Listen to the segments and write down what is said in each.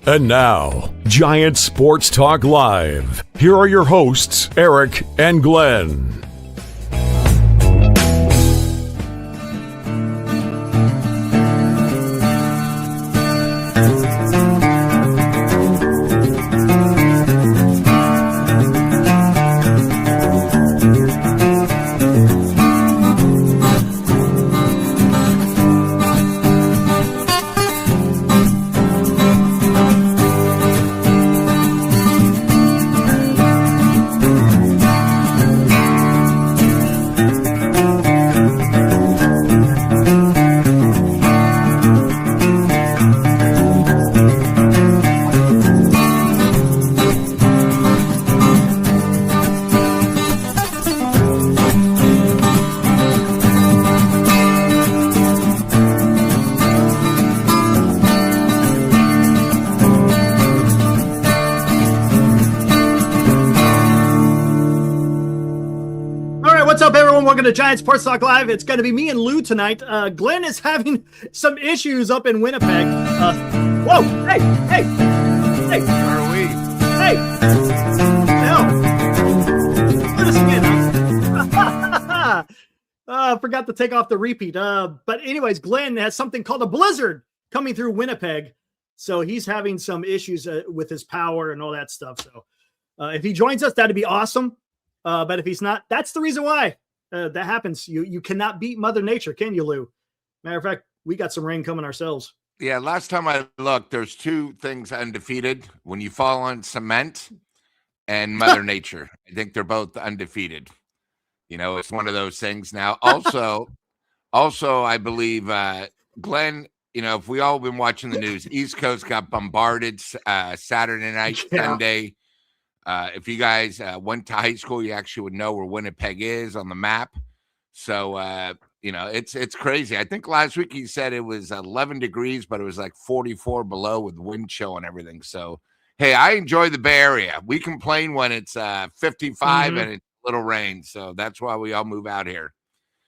And now, Giant Sports Talk Live. Here are your hosts, Eric and Glenn. Welcome to Giant Sports Talk Live. It's going to be me and Lou tonight. Glenn is having some issues up in Winnipeg. Whoa! Hey! Where are we? Hey! What the hell? Let us again, huh? Forgot to take off the repeat. But anyways, Glenn has something called a blizzard coming through Winnipeg, so he's having some issues with his power and all that stuff. So if he joins us, that'd be awesome. But if he's not, that's the reason why. That happens. You cannot beat Mother Nature, can you, Lou? Matter of fact, we got some rain coming ourselves. Yeah, last time I looked, there's two things undefeated. When you fall on cement and Mother Nature. I think they're both undefeated. You know, it's one of those things. Now, also, I believe, Glenn, you know, if we all been watching the news, East Coast got bombarded Saturday night, Sunday. If you guys went to high school, you actually would know where Winnipeg is on the map. So, you know, it's crazy. I think last week he said it was 11 degrees, but it was like 44 below with wind chill and everything. So, hey, I enjoy the Bay Area. We complain when it's 55 and it's a little rain. So that's why we all move out here.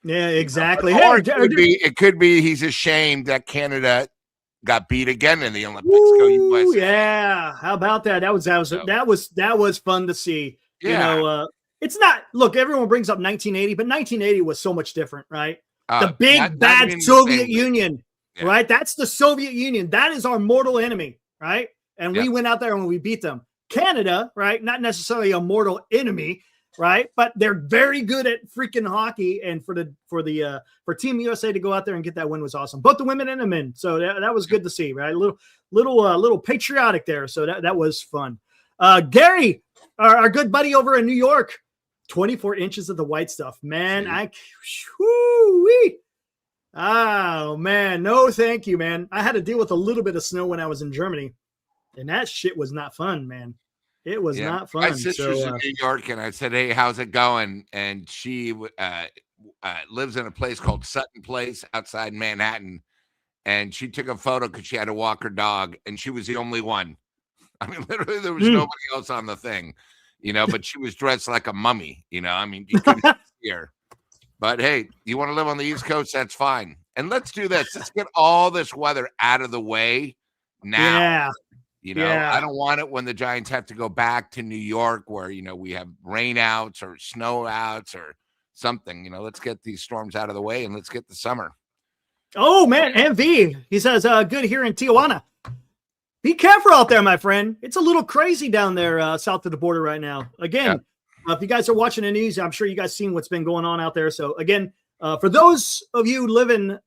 Yeah, exactly. Or it could be he's ashamed that Canada got beat again in the Olympics. Go USA. Yeah, how about that? That was fun to see. Yeah. You know, it's not. Look, everyone brings up 1980, but 1980 was so much different, right? The big bad Soviet Union, right? That's the Soviet Union. That is our mortal enemy, right? And we went out there and we beat them. Canada, right? Not necessarily a mortal enemy, right? But they're very good at freaking hockey, and for Team USA to go out there and get that win was awesome. Both the women and the men, so that was good to see, right? Little patriotic there, so that was fun. Gary, our good buddy over in New York, 24 inches of the white stuff, man. Oh man, no, thank you, man. I had to deal with a little bit of snow when I was in Germany, and that shit was not fun, man. It was not fun. My sister's in New York, and I said, "Hey, how's it going?" And she lives in a place called Sutton Place outside Manhattan. And she took a photo because she had to walk her dog, and she was the only one. I mean, literally, there was nobody else on the thing, you know. But she was dressed like a mummy, you know. I mean, you couldn't see her. But hey, you want to live on the East Coast? That's fine. And let's do this. Let's get all this weather out of the way now. Yeah. You know, I don't want it when the Giants have to go back to New York where, you know, we have rain outs or snow outs or something. You know, let's get these storms out of the way and let's get the summer. Oh, man. MV, he says, good here in Tijuana. Be careful out there, my friend. It's a little crazy down there south of the border right now. Again, if you guys are watching the news, I'm sure you guys seen what's been going on out there. So, again, for those of you living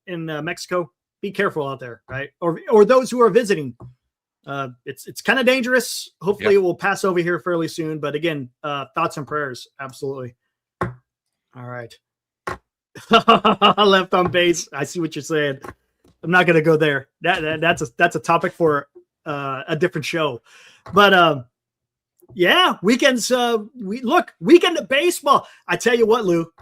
in Mexico, be careful out there, right? Or those who are visiting. It's kind of dangerous. Hopefully it will pass over here fairly soon. But again, thoughts and prayers. Absolutely. All right. Left on base. I see what you're saying. I'm not going to go there. That's a topic for a different show. But weekends. Weekend of baseball. I tell you what, Lou.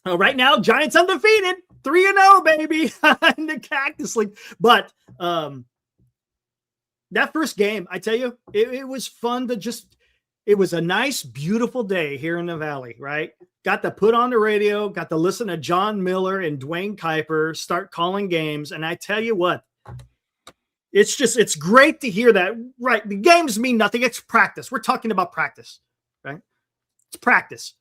Right now, Giants undefeated, 3-0, baby, in the Cactus League. But that first game, I tell you, it was fun to just. It was a nice, beautiful day here in the Valley, right? Got to put on the radio, got to listen to John Miller and Dwayne Kuiper start calling games. And I tell you what, it's great to hear that. Right. The games mean nothing. It's practice. We're talking about practice, right? It's practice.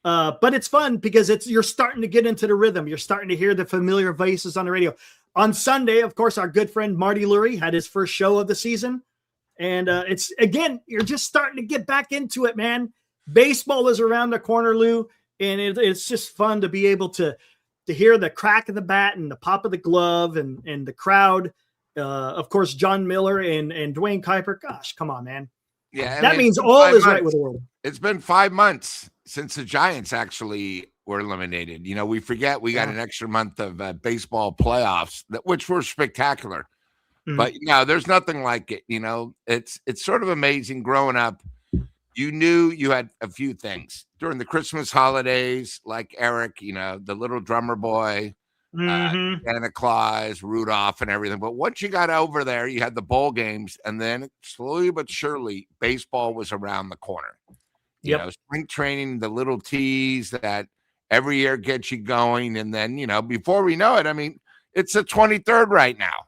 But it's fun because you're starting to get into the rhythm. You're starting to hear the familiar voices on the radio. On Sunday, of course, our good friend Marty Lurie had his first show of the season. And it's, again, you're just starting to get back into it, man. Baseball is around the corner, Lou, and it's just fun to be able to hear the crack of the bat and the pop of the glove and the crowd. Of course, John Miller and Dwayne Kuiper. Gosh, come on, man. Yeah, that means all is right with the world. It's been 5 months since the Giants actually were eliminated. You know, we forget we got an extra month of baseball playoffs, which were spectacular. Mm-hmm. But, you know, there's nothing like it. You know, it's sort of amazing growing up. You knew you had a few things during the Christmas holidays, like Eric, you know, the little drummer boy, Santa Claus, Rudolph, and everything. But once you got over there, you had the bowl games, and then slowly but surely, baseball was around the corner. You know, spring training, the little teas that every year gets you going, and then, you know, before we know it, I mean, it's the 23rd right now.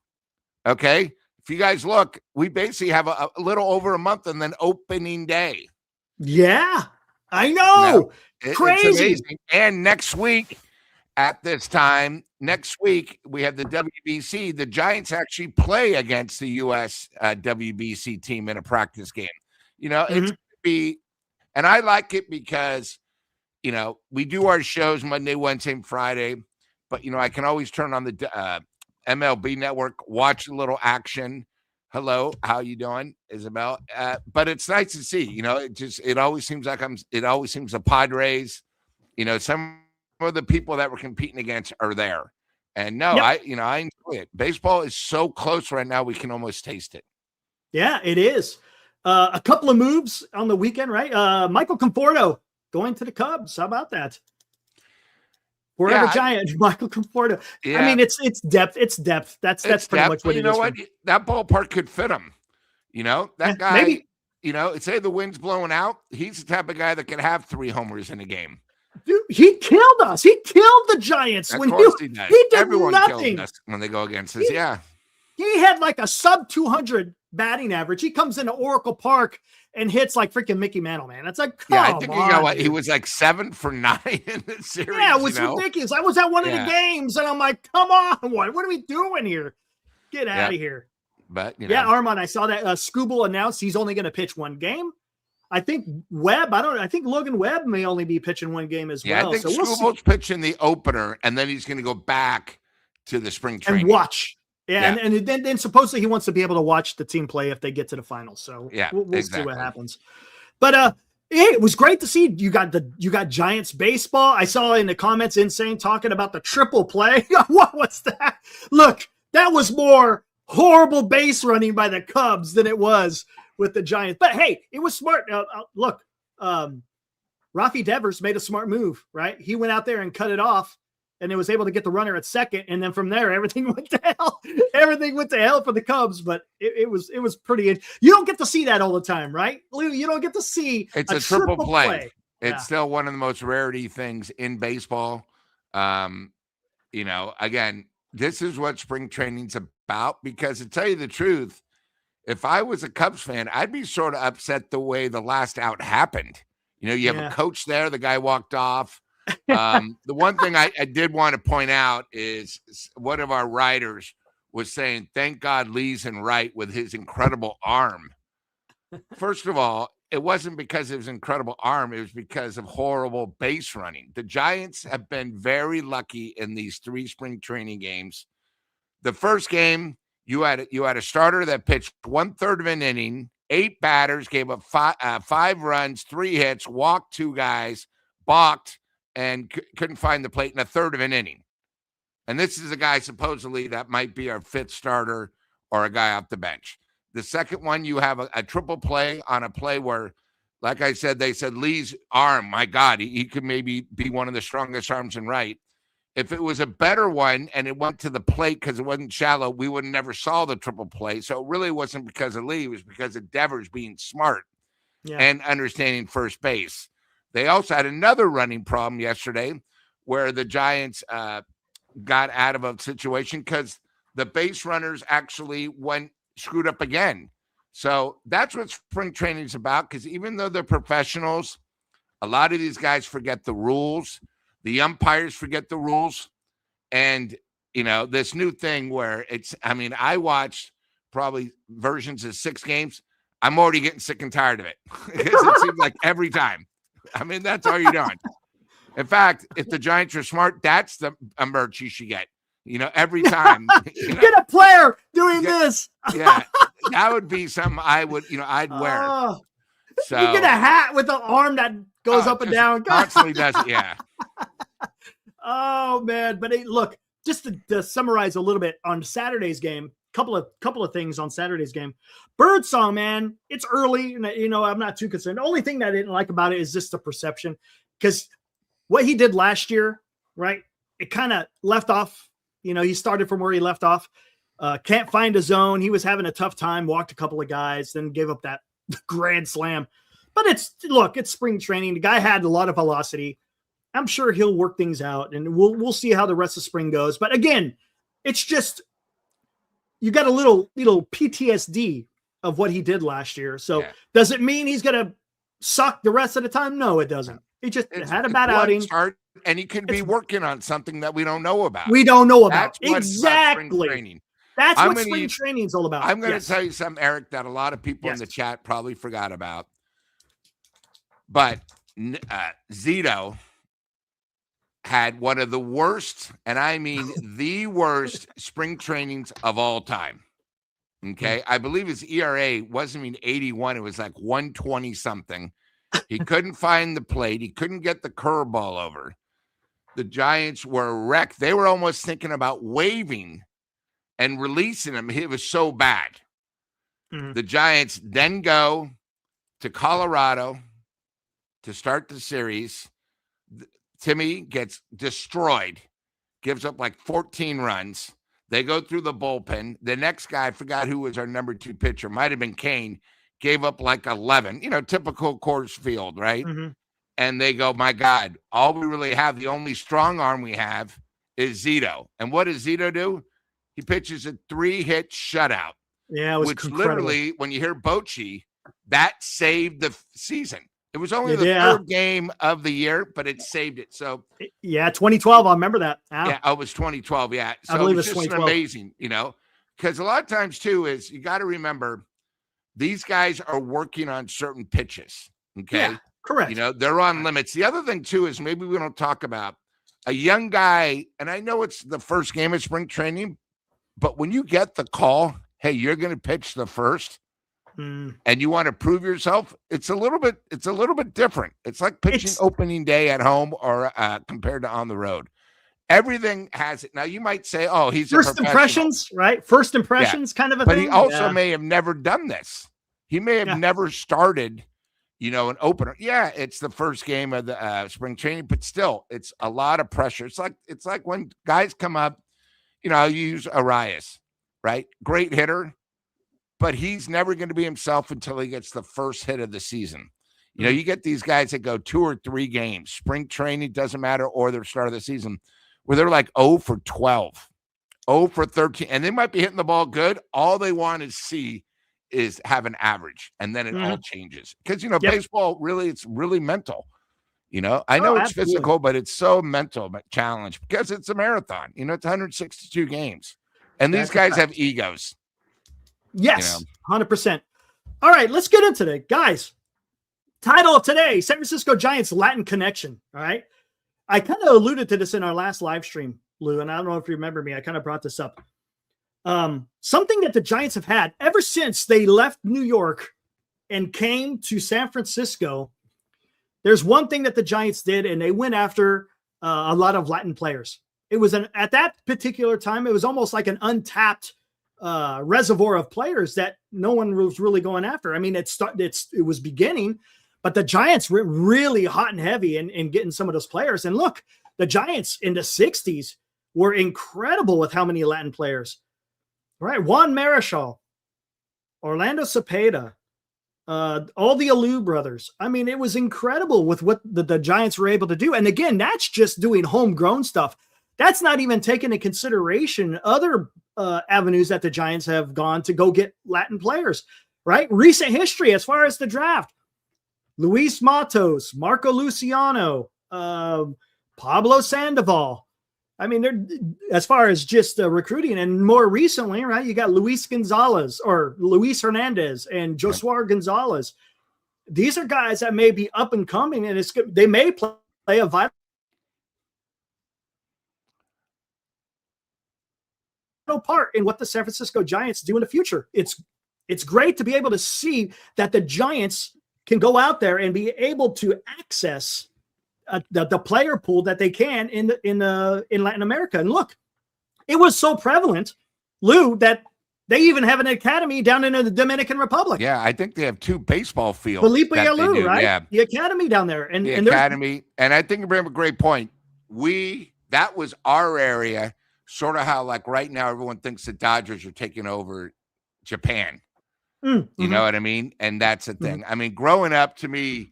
Okay, if you guys look, we basically have a little over a month, and then opening day. Yeah, I know. Crazy. It's amazing. And next week, at this time, next week, we have the WBC. The Giants actually play against the U.S. WBC team in a practice game. You know, it's going to be, and I like it because, you know, we do our shows Monday, Wednesday, and Friday, but, you know, I can always turn on the MLB network, watch a little action. Hello, how you doing, Isabel? But it's nice to see, you know, it always seems like the Padres, you know, some of the people that we're competing against are there. And no, I enjoy it. Baseball is so close right now, we can almost taste it. Yeah, it is. A couple of moves on the weekend, right? Michael Conforto going to the Cubs. How about that? Forever Giant, Michael Conforto. Yeah. I mean, it's depth. It's depth. That's pretty much what it is. You know what? That ballpark could fit him. You know, that guy, maybe. You know, say the wind's blowing out. He's the type of guy that can have 3 homers in a game. Dude, he killed us. He killed the Giants. Of course he did. He did Everyone nothing. Kills us when they go against us. Yeah. He had like a sub 200 batting average. He comes into Oracle Park and hits like freaking Mickey Mantle, man. It's like, come I think on, you know what? He was like 7 for 9 in the series. Yeah, it was ridiculous. I was at one of the games and I'm like, come on, what are we doing here? Get out of here. But you know. Yeah, Armand, I saw that Skubal announced he's only going to pitch 1 game. I think Webb, I think Logan Webb may only be pitching 1 game as well. I think Skubal's pitching the opener, and then he's going to go back to the spring training. And watch. Yeah. And then supposedly he wants to be able to watch the team play if they get to the finals. So we'll see what happens. But it was great to see you got Giants baseball. I saw in the comments Insane talking about the triple play. What was that? Look, that was more horrible base running by the Cubs than it was with the Giants. But hey, it was smart. Look, Rafi Devers made a smart move, right? He went out there and cut it off, and it was able to get the runner at second. And then from there, everything went to hell. Everything went to hell for the Cubs. But it was pretty. You don't get to see that all the time, right, Lou? You don't get to see it's a triple play. It's still one of the most rarity things in baseball. You know, again, this is what spring training's about. Because to tell you the truth, if I was a Cubs fan, I'd be sort of upset the way the last out happened. You know, you have a coach there. The guy walked off. The one thing I did want to point out is one of our writers was saying, thank God Lee's in right with his incredible arm. First of all, it wasn't because of his incredible arm. It was because of horrible base running. The Giants have been very lucky in these 3 spring training games. The first game, you had a starter that pitched 1/3 of an inning, 8 batters, gave up 5 runs, 3 hits, walked 2 guys, balked, and couldn't find the plate in 1/3 of an inning. And this is a guy supposedly that might be our 5th starter or a guy off the bench. The second one, you have a triple play on a play where, like I said, they said Lee's arm, my God, he could maybe be one of the strongest arms in right. If it was a better one and it went to the plate because it wasn't shallow, we would have never saw the triple play. So it really wasn't because of Lee. It was because of Devers being smart and understanding first base. They also had another running problem yesterday where the Giants got out of a situation because the base runners actually screwed up again. So that's what spring training is about, because even though they're professionals, a lot of these guys forget the rules. The umpires forget the rules. And, this new thing where I watched probably versions of 6 games. I'm already getting sick and tired of it because it seems like every time. That's all you're doing. In fact, if the Giants are smart, that's the merch you should get. Every time. Get a player doing this. Yeah, that would be something I would, I'd wear. So you get a hat with an arm that goes up and down. Constantly does it, yeah. Oh man, but look, just to summarize a little bit on Saturday's game, couple of things on Saturday's game. Birdsong, man, it's early, and I'm not too concerned. The only thing that I didn't like about it is just the perception, because what he did last year, right? It kind of left off. He started from where he left off. Can't find a zone. He was having a tough time, walked a couple of guys, then gave up that grand slam. But it's spring training. The guy had a lot of velocity. I'm sure he'll work things out, and we'll see how the rest of spring goes. But again, it's just you got a little PTSD of what he did last year. So does it mean he's going to suck the rest of the time? No, it doesn't. He just had a bad outing. And he could be working on something that we don't know about. We don't know about. Exactly. That's what spring training is all about. I'm going to tell you something, Eric, that a lot of people in the chat probably forgot about. But Zito had one of the worst, and I mean the worst spring trainings of all time. Okay. I believe his ERA wasn't even 81. It was like 120 something. He couldn't find the plate. He couldn't get the curveball over. The Giants were wrecked. They were almost thinking about waiving and releasing him. It was so bad. Mm-hmm. The Giants then go to Colorado to start the series. Timmy gets destroyed, gives up like 14 runs. They go through the bullpen. The next guy, I forgot who was our number 2 pitcher, might have been Kane, gave up like 11, typical Coors Field, right? Mm-hmm. And they go, my God, all we really have, the only strong arm we have is Zito. And what does Zito do? He pitches a 3-hit shutout. Yeah, it was which incredible. Literally, when you hear Bochy, that saved the season. It was only the 3rd game of the year, but it saved it. So 2012, I remember that. Yeah, it was 2012. Yeah, so I believe it was just amazing, amazing, because a lot of times too is you got to remember these guys are working on certain pitches. Okay. Yeah, correct. They're on limits. The other thing too is maybe we don't talk about a young guy, and I know it's the first game of spring training, but when you get the call, hey, you're going to pitch the first, and you want to prove yourself, it's a little bit different. It's like pitching opening day at home or compared to on the road. Everything has it. Now you might say, "Oh, he's first impressions, right? First impressions, kind of a thing." But he also may have never done this. He may have never started, an opener. Yeah, it's the first game of the spring training, but still, it's a lot of pressure. It's like when guys come up. I'll use Arias, right? Great hitter, but he's never going to be himself until he gets the first hit of the season. You get these guys that go 2 or 3 games, spring training, doesn't matter, or the start of the season, where they're like 0 for 12, 0 for 13, and they might be hitting the ball good. All they want to see is have an average, and then it all changes. Because, baseball, really, it's really mental. I know it's physical, but it's so mental challenge because it's a marathon. It's 162 games, and these guys have egos. Yes, 100%. All right, let's get into it, guys. Title of today: San Francisco Giants Latin Connection. All right, I kind of alluded to this in our last live stream, Lou, and I don't know if you remember me. I kind of brought this up. Something that the Giants have had ever since they left New York and came to San Francisco. There's one thing that the Giants did, and they went after a lot of Latin players. It was at that particular time, it was almost like an untapped reservoir of players that no one was really going after. I mean, it was beginning, but the Giants were really hot and heavy in getting some of those players. And look, the Giants in the 60s were incredible with how many Latin players, right? Juan Marichal, Orlando Cepeda, all the Alou brothers. I mean, it was incredible with what the Giants were able to do. And again, that's just doing homegrown stuff. That's not even taking into consideration other avenues that the Giants have gone to go get Latin players, right? Recent history as far as the draft. Luis Matos, Marco Luciano, Pablo Sandoval. I mean, they're as far as just recruiting, and more recently, right? You got Luis Hernandez and Josué Gonzalez. These are guys that may be up and coming, and they may play a vital part in what the San Francisco Giants do in the future. It's great to be able to see that the Giants can go out there and be able to access the player pool that they can in Latin America. And look, it was so prevalent, Lou, that they even have an academy down in the Dominican Republic. Yeah, I think they have 2 baseball fields. Felipe Alou, right? Yeah. The academy down there. And academy. And I think you bring up a great point. That was our area, sort of how like right now everyone thinks the Dodgers are taking over Japan. You know what I mean? And that's the thing. I mean, growing up, to me,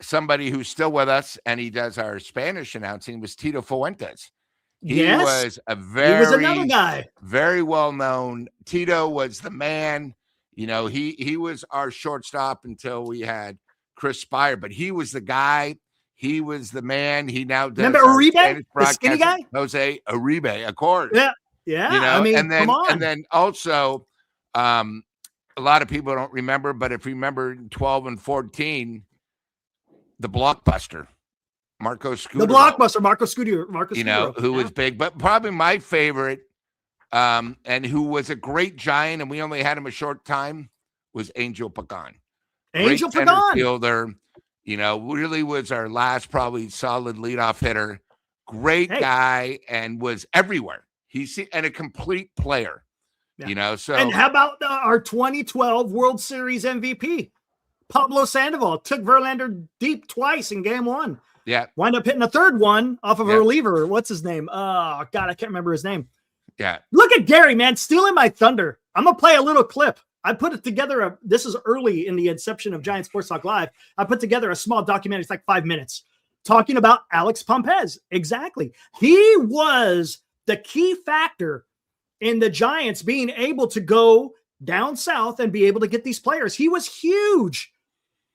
somebody who's still with us and he does our Spanish announcing was Tito Fuentes. He was another guy, very well known. Tito was the man. You know, he was our shortstop until we had Chris Spire, but he was the guy. He was the man. He now does. Remember Uribe, the skinny guy? Jose Uribe, of course. Yeah. You know, I mean, and then also, a lot of people don't remember, but if you remember 12 and 14, the blockbuster, Marco Scudero. The blockbuster, Marco Scudero. You know, who was big, but probably my favorite, and who was a great Giant, and we only had him a short time, was Angel Pagan. Angel Pagan. Pagan. Fielder, you know, really was our last probably solid leadoff hitter. Great guy, and was everywhere. And a complete player. Yeah. You know, so. And how about our 2012 World Series MVP, Pablo Sandoval? Took Verlander deep twice in game 1. Yeah. Wind up hitting a third one off of a reliever. What's his name? Oh, God, I can't remember his name. Yeah. Look at Gary, man, stealing my thunder. I'm going to play a little clip. I put it together. This is early in the inception of Giant Sports Talk Live. I put together a small documentary. It's like 5 minutes talking about Alex Pompez. Exactly. He was the key factor in the Giants being able to go down south and be able to get these players. He was huge.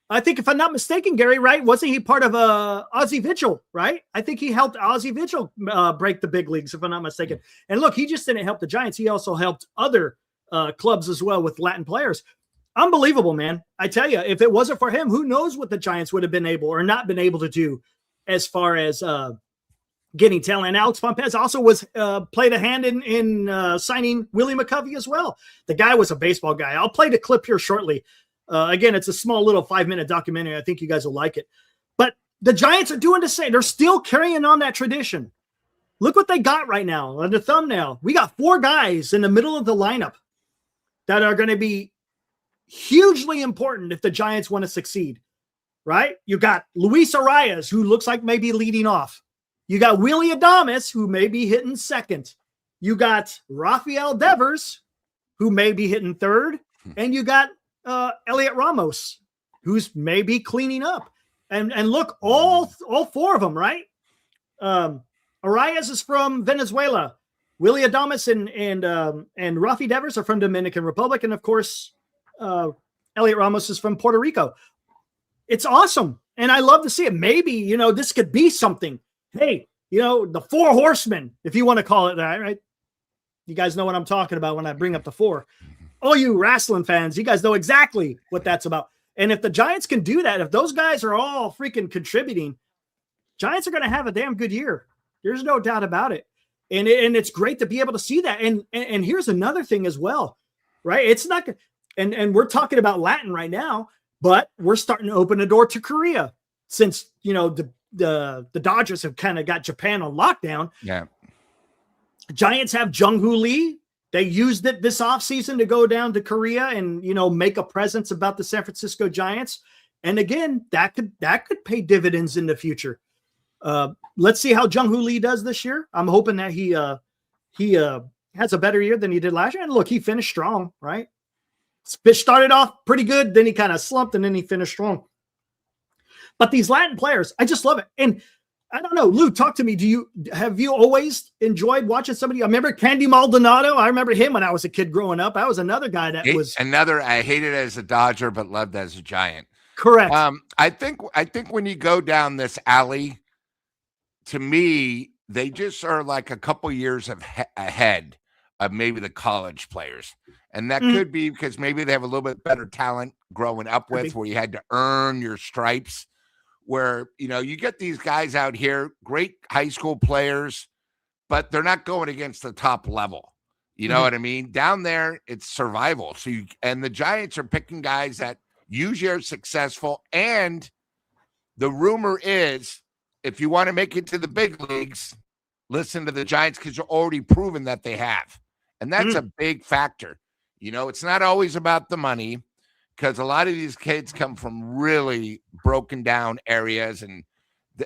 I think, if I'm not mistaken, Gary, right? Wasn't he part of Ozzie Vigil, right? I think he helped Ozzie Vigil break the big leagues, if I'm not mistaken. And look, he just didn't help the Giants. He also helped other clubs as well with Latin players. Unbelievable, man. I tell you, if it wasn't for him, who knows what the Giants would have been able or not been able to do as far as getting talent. And Alex Pompez also was played a hand in signing Willie McCovey as well. The guy was a baseball guy. I'll play the clip here shortly. Again, it's a small little 5-minute documentary. I think you guys will like it. But the Giants are doing the same. They're still carrying on that tradition. Look what they got right now on the thumbnail. We got 4 guys in the middle of the lineup that are going to be hugely important if the Giants want to succeed, right? You got Luis Arias, who looks like maybe leading off. You got Willie Adames, who may be hitting second. You got Rafael Devers, who may be hitting third. And you got Elliot Ramos, who's maybe cleaning up. And look, all 4 of them, right? Arias is from Venezuela. Willie Adames and Rafi Devers are from Dominican Republic. And of course, Elliot Ramos is from Puerto Rico. It's awesome. And I love to see it. Maybe, this could be something. Hey, the 4 horsemen, if you want to call it that, right? You guys know what I'm talking about when I bring up the 4. All you wrestling fans, you guys know exactly what that's about. And if the Giants can do that, if those guys are all freaking contributing, Giants are going to have a damn good year. There's no doubt about it. And it's great to be able to see that. And here's another thing as well, right? It's not, and we're talking about Latin right now, but we're starting to open the door to Korea since, the Dodgers have kind of got Japan on lockdown. Yeah. Giants have Jung-Hoo Lee. They used it this offseason to go down to Korea and, make a presence about the San Francisco Giants. And again, that could pay dividends in the future. Let's see how Jung-Hoo Lee does this year. I'm hoping that he has a better year than he did last year. And look, he finished strong, right? Started off pretty good, then he kind of slumped, and then he finished strong. But these Latin players, I just love it. And I don't know. Lou, talk to me. Have you always enjoyed watching somebody? I remember Candy Maldonado. I remember him when I was a kid growing up. I was another guy that was I hated as a Dodger, but loved as a Giant. Correct. I think when you go down this alley, to me, they just are like a couple years ahead of maybe the college players. And that could be because maybe they have a little bit better talent growing up with, where you had to earn your stripes. Where, you get these guys out here, great high school players, but they're not going against the top level. You know what I mean? Down there, it's survival. And the Giants are picking guys that usually are successful. And the rumor is, if you want to make it to the big leagues, listen to the Giants, because you're already proven that they have. And that's a big factor. It's not always about the money, because a lot of these kids come from really broken down areas. And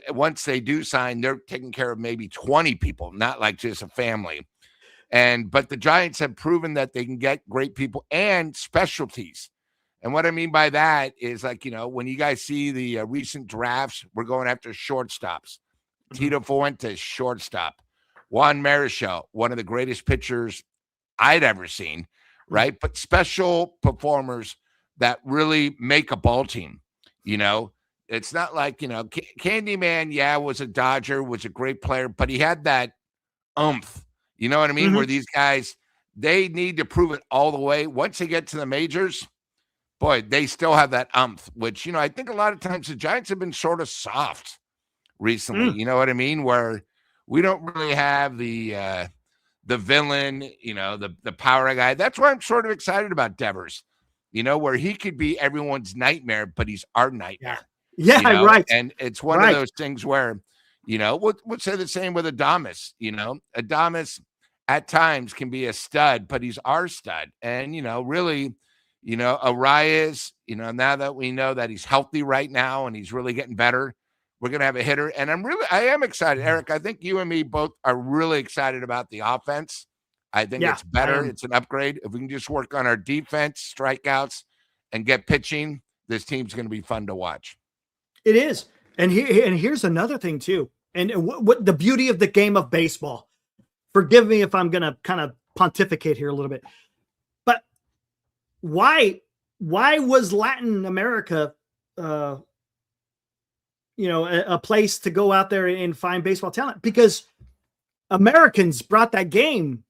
once they do sign, they're taking care of maybe 20 people, not like just a family. But the Giants have proven that they can get great people and specialties. And what I mean by that is, like, when you guys see the recent drafts, we're going after shortstops. Tito Fuentes, shortstop. Juan Marichal, one of the greatest pitchers I'd ever seen, right? But special performers that really make a ball team. It's not like, Candyman, was a Dodger, was a great player, but he had that oomph, you know what I mean? Where these guys, they need to prove it all the way. Once they get to the majors, boy, they still have that oomph, which, I think a lot of times the Giants have been sort of soft recently, you know what I mean? Where we don't really have the villain, the power guy. That's why I'm sort of excited about Devers. Where he could be everyone's nightmare, but he's our nightmare. Yeah, right. And it's one of those things where, we'll say the same with Adames. Adames at times can be a stud, but he's our stud. And, really, Arias, now that we know that he's healthy right now and he's really getting better, we're going to have a hitter. And I am excited, Eric. I think you and me both are really excited about the offense. I think it's better. It's an upgrade. If we can just work on our defense, strikeouts, and get pitching, this team's going to be fun to watch. It is. And here's another thing too. And what the beauty of the game of baseball. Forgive me if I'm going to kind of pontificate here a little bit. But why was Latin America a place to go out there and find baseball talent? Because Americans brought that game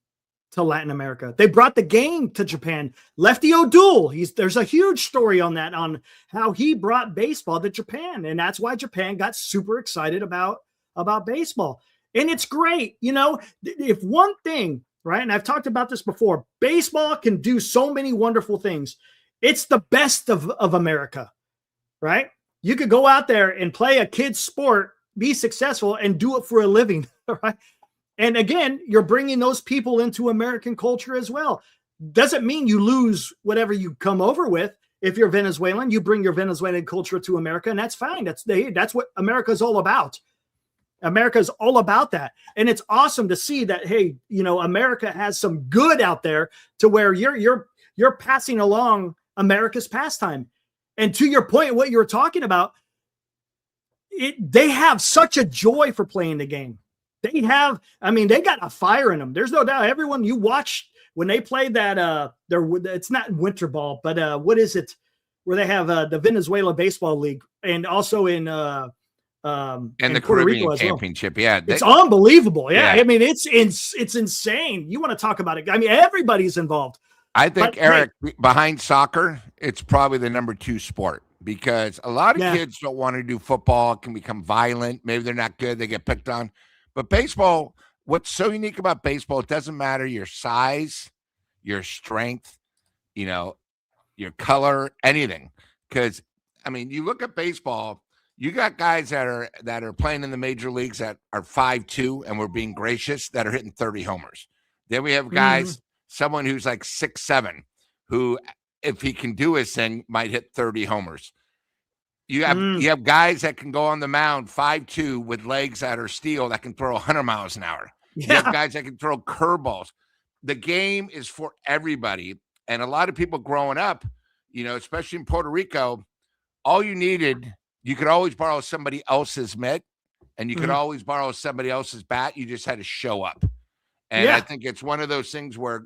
to Latin America. They brought the game to Japan. Lefty O'Doul, there's a huge story on that, on how he brought baseball to Japan. And that's why Japan got super excited about baseball. And it's great. If one thing, right, and I've talked about this before, baseball can do so many wonderful things. It's the best of America, right? You could go out there and play a kid's sport, be successful, and do it for a living, right? And again, you're bringing those people into American culture as well. Doesn't mean you lose whatever you come over with. If you're Venezuelan, you bring your Venezuelan culture to America, and that's fine. That's what America's all about. America's all about that. And it's awesome to see that, hey, America has some good out there to where you're passing along America's pastime. And to your point, what you were talking about, they have such a joy for playing the game. They got a fire in them. There's no doubt. Everyone you watch when they play that, it's not winter ball, but what is it? Where they have the Venezuela Baseball League, and also in the Caribbean Championship. Yeah, it's unbelievable. Yeah, it's insane. You want to talk about it? Everybody's involved. I think, Eric, behind soccer, it's probably the number 2 sport, because a lot of kids don't want to do football. It can become violent. Maybe they're not good. They get picked on. But baseball, what's so unique about baseball, it doesn't matter your size, your strength, your color, anything. Because, you look at baseball, you got guys that are playing in the major leagues that are 5'2", and we're being gracious, that are hitting 30 homers. Then we have guys, someone who's like 6'7", who, if he can do his thing, might hit 30 homers. You have guys that can go on the mound 5'2" with legs that are steel that can throw 100 miles an hour. Yeah. You have guys that can throw curveballs. The game is for everybody. And a lot of people growing up, especially in Puerto Rico, all you needed, you could always borrow somebody else's mitt, and you could always borrow somebody else's bat. You just had to show up. And I think it's one of those things where,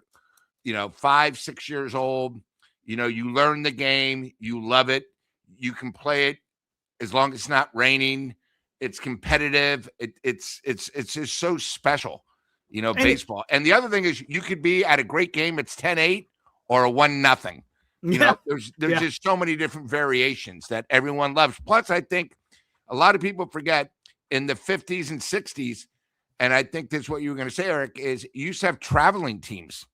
5, 6 years old, you learn the game, you love it, you can play it as long as it's not raining. It's competitive. It's just so special, baseball. And the other thing is you could be at a great game. It's 10-8 or a 1-0. There's just so many different variations that everyone loves. Plus, I think a lot of people forget in the 50s and 60s, and I think that's what you were going to say, Eric, is you used to have traveling teams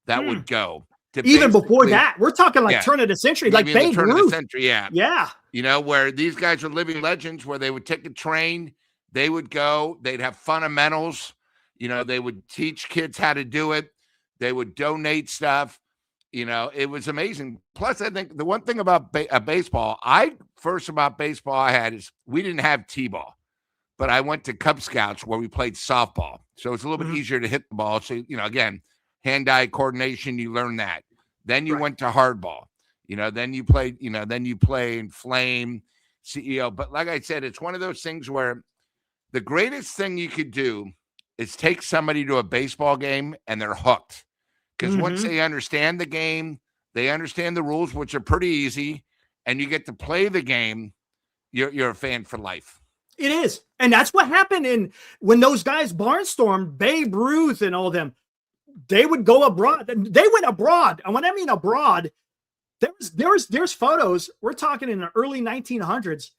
that would go. Even before that, we're talking like turn of the century, like Babe turn Ruth. Of the century, yeah. Where these guys are living legends, where they would take a train, they would go, they'd have fundamentals, they would teach kids how to do it, they would donate stuff, it was amazing. Plus, I think the one thing about baseball, I had is we didn't have T-ball, but I went to Cub Scouts where we played softball, so it's a little bit easier to hit the ball. So again, hand-eye coordination, you learn that. Then you went to hardball. Then you played, then you play in flame, CEO. But like I said, it's one of those things where the greatest thing you could do is take somebody to a baseball game and they're hooked. Because once they understand the game, they understand the rules, which are pretty easy, and you get to play the game, you're a fan for life. It is. And that's what happened when those guys barnstormed, Babe Ruth and all of them. They would go abroad. They went abroad. And when I mean abroad, there's photos. We're talking in the early 1900s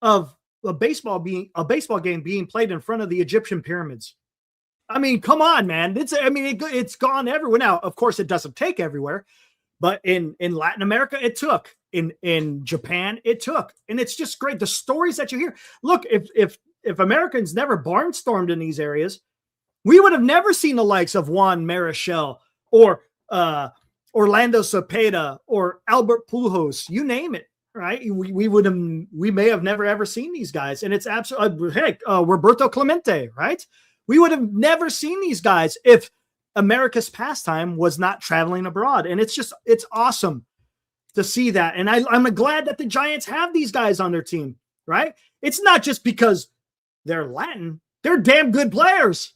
of a baseball game being played in front of the Egyptian pyramids. I mean, come on, man. It's gone everywhere. Now, of course, it doesn't take everywhere, but in Latin America, it took. In Japan, it took. And it's just great. The stories that you hear. Look, if Americans never barnstormed in these areas, we would have never seen the likes of Juan Marichal or Orlando Cepeda or Albert Pujols, you name it, right? We may have never ever seen these guys, and it's absolutely Roberto Clemente, right? We would have never seen these guys if America's pastime was not traveling abroad, and it's awesome to see that. And I'm glad that the Giants have these guys on their team, right? It's not just because they're Latin; they're damn good players.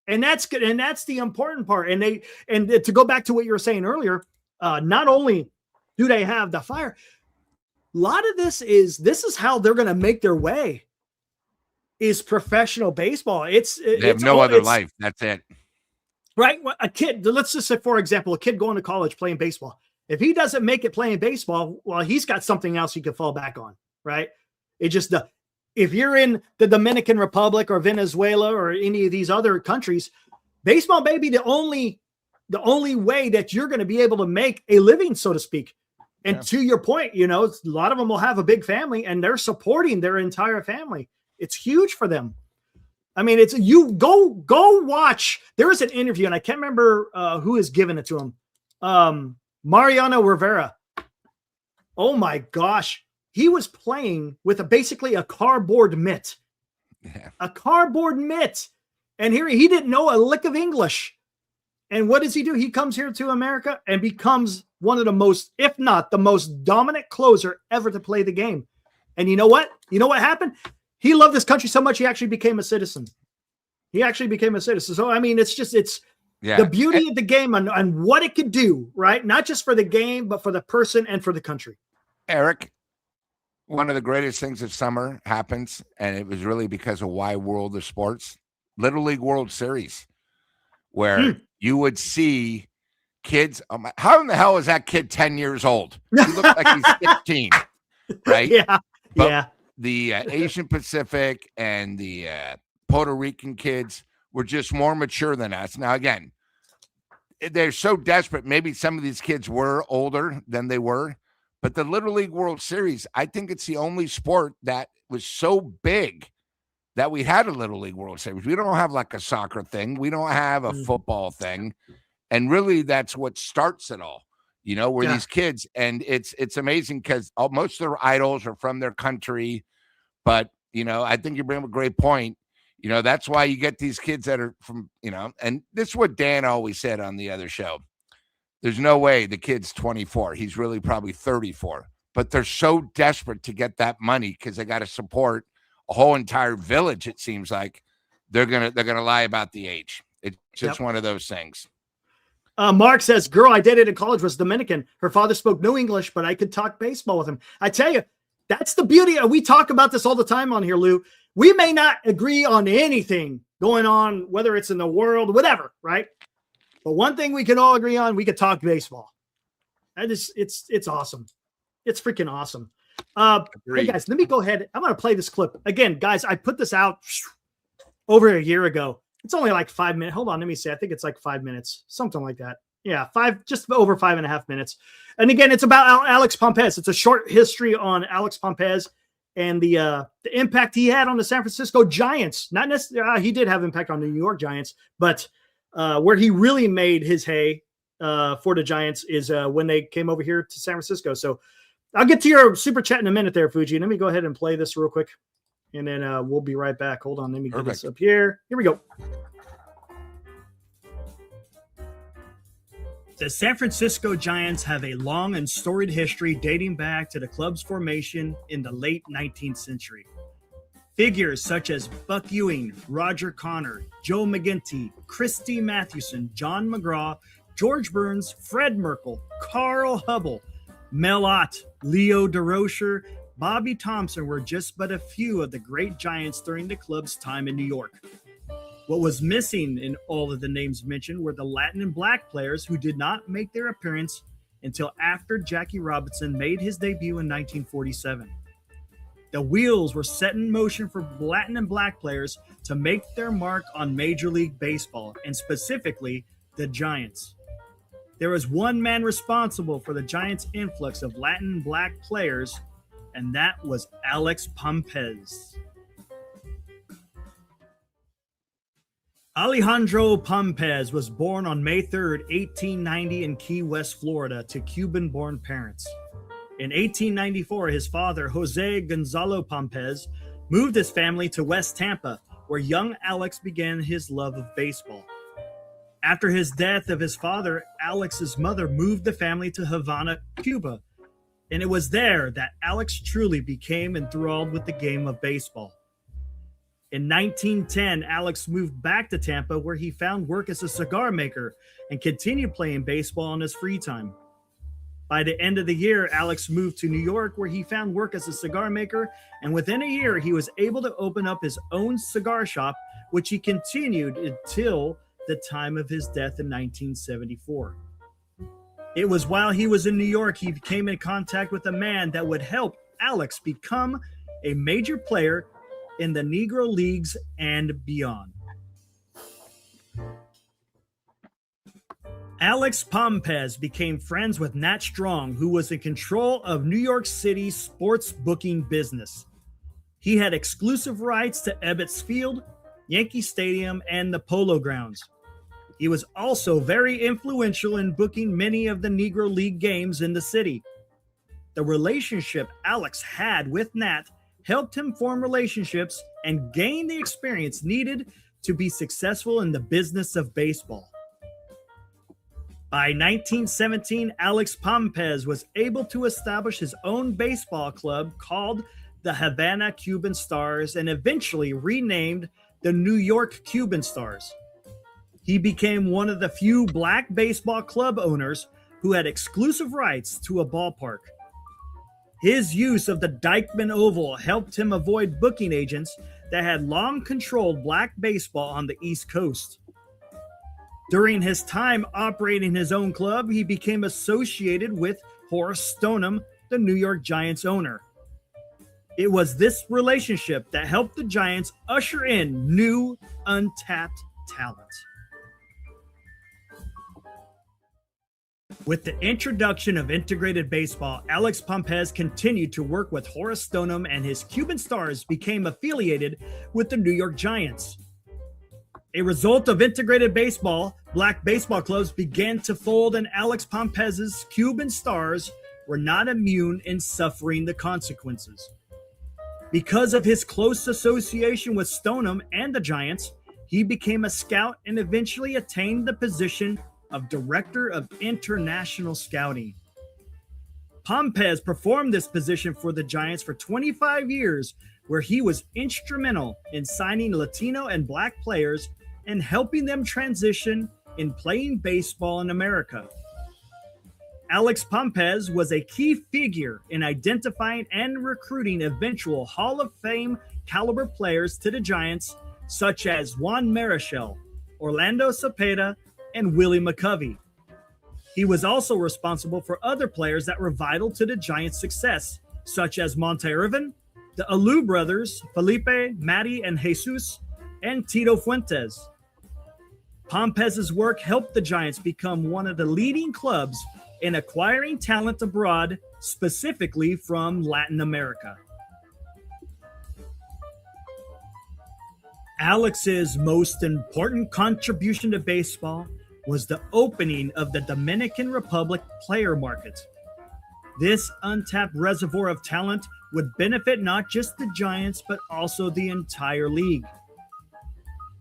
And that's good. And that's the important part. And to go back to what you were saying earlier, not only do they have the fire, a lot of this is how they're going to make their way is professional baseball. They have no other life. That's it. Right. A kid, let's just say, for example, a kid going to college playing baseball. If he doesn't make it playing baseball, well, he's got something else he can fall back on. Right. If you're in the Dominican Republic or Venezuela or any of these other countries, baseball may be the only way that you're going to be able to make a living, so to speak. And to your point, a lot of them will have a big family and they're supporting their entire family. It's huge for them. I mean, you go watch. There was an interview, and I can't remember who is giving it to him. Mariano Rivera. Oh my gosh. He was playing with basically a cardboard mitt. Yeah. A cardboard mitt. And here he didn't know a lick of English. And what does he do? He comes here to America and becomes one of the most, if not the most dominant closer ever to play the game. And you know what? You know what happened? He loved this country so much he actually became a citizen. So, I mean, it's the beauty of the game and what it could do, right? Not just for the game, but for the person and for the country. Eric, one of the greatest things of summer happens, and it was really because of why World of Sports, Little League World Series, where you would see kids. How in the hell is that kid 10 years old? He looked like he's 15, right? Yeah. But the Asian Pacific and the Puerto Rican kids were just more mature than us. Now, again, they're so desperate. Maybe some of these kids were older than they were. But the Little League World Series, I think it's the only sport that was so big that we had a Little League World Series. We don't have like a soccer thing. We don't have a football thing. And really, that's what starts it all, where these kids, and it's amazing because most of their idols are from their country. But, I think you bring up a great point. That's why you get these kids that are from, and this is what Dan always said on the other show. There's no way the kid's 24. He's really probably 34. But they're so desperate to get that money because they got to support a whole entire village, it seems like they're gonna lie about the age. It's just one of those things. Mark says, girl I dated in college was Dominican. Her father spoke no English, but I could talk baseball with him. I tell you, that's the beauty. We talk about this all the time on here, Lou. We may not agree on anything going on, whether it's in the world, whatever, right? But one thing we can all agree on, we could talk baseball. It's awesome. It's freaking awesome. Hey guys, let me go ahead. I'm going to play this clip. Again, guys, I put this out over a year ago. It's only like 5 minutes. Hold on, let me see. I think it's like 5 minutes, something like that. Yeah, just over 5.5 minutes. And again, it's about Alex Pompez. It's a short history on Alex Pompez and the impact he had on the San Francisco Giants. Not necessarily, he did have impact on the New York Giants, but where he really made his hay for the Giants is when they came over here to San Francisco. So I'll get to your super chat in a minute there, Fuji. Let me go ahead and play this real quick, and then we'll be right back. Hold on. Let me get this up here. Here we go. The San Francisco Giants have a long and storied history dating back to the club's formation in the late 19th century. Figures such as Buck Ewing, Roger Connor, Joe McGinty, Christy Mathewson, John McGraw, George Burns, Fred Merkle, Carl Hubble, Mel Ott, Leo DeRocher, Bobby Thompson were just but a few of the great Giants during the club's time in New York. What was missing in all of the names mentioned were the Latin and black players who did not make their appearance until after Jackie Robinson made his debut in 1947. The wheels were set in motion for Latin and black players to make their mark on Major League Baseball, and specifically the Giants. There was one man responsible for the Giants' influx of Latin and black players, and that was Alex Pompez. Alejandro Pompez was born on May 3rd, 1890 in Key West, Florida, to Cuban-born parents. In 1894, his father, Jose Gonzalo Pompez, moved his family to West Tampa, where young Alex began his love of baseball. After his death of his father, Alex's mother moved the family to Havana, Cuba, and it was there that Alex truly became enthralled with the game of baseball. In 1910, Alex moved back to Tampa, where he found work as a cigar maker and continued playing baseball in his free time. By the end of the year, Alex moved to New York, where he found work as a cigar maker, and within a year, he was able to open up his own cigar shop, which he continued until the time of his death in 1974. It was while he was in New York, he came in contact with a man that would help Alex become a major player in the Negro Leagues and beyond. Alex Pompez became friends with Nat Strong, who was in control of New York City's sports booking business. He had exclusive rights to Ebbets Field, Yankee Stadium, and the Polo Grounds. He was also very influential in booking many of the Negro League games in the city. The relationship Alex had with Nat helped him form relationships and gain the experience needed to be successful in the business of baseball. By 1917, Alex Pompez was able to establish his own baseball club called the Havana Cuban Stars and eventually renamed the New York Cuban Stars. He became one of the few black baseball club owners who had exclusive rights to a ballpark. His use of the Dyckman Oval helped him avoid booking agents that had long controlled black baseball on the East Coast. During his time operating his own club, he became associated with Horace Stoneham, the New York Giants owner. It was this relationship that helped the Giants usher in new, untapped talent. With the introduction of integrated baseball, Alex Pompez continued to work with Horace Stoneham, and his Cuban Stars became affiliated with the New York Giants. A result of integrated baseball, black baseball clubs began to fold, and Alex Pompez's Cuban Stars were not immune in suffering the consequences. Because of his close association with Stoneham and the Giants, he became a scout and eventually attained the position of Director of International Scouting. Pompez performed this position for the Giants for 25 years, where he was instrumental in signing Latino and Black players and helping them transition in playing baseball in America. Alex Pompez was a key figure in identifying and recruiting eventual Hall of Fame caliber players to the Giants, such as Juan Marichal, Orlando Cepeda, and Willie McCovey. He was also responsible for other players that were vital to the Giants' success, such as Monte Irvin, the Alou brothers, Felipe, Matty, and Jesus, and Tito Fuentes. Pompez's work helped the Giants become one of the leading clubs in acquiring talent abroad, specifically from Latin America. Alex's most important contribution to baseball was the opening of the Dominican Republic player market. This untapped reservoir of talent would benefit not just the Giants, but also the entire league.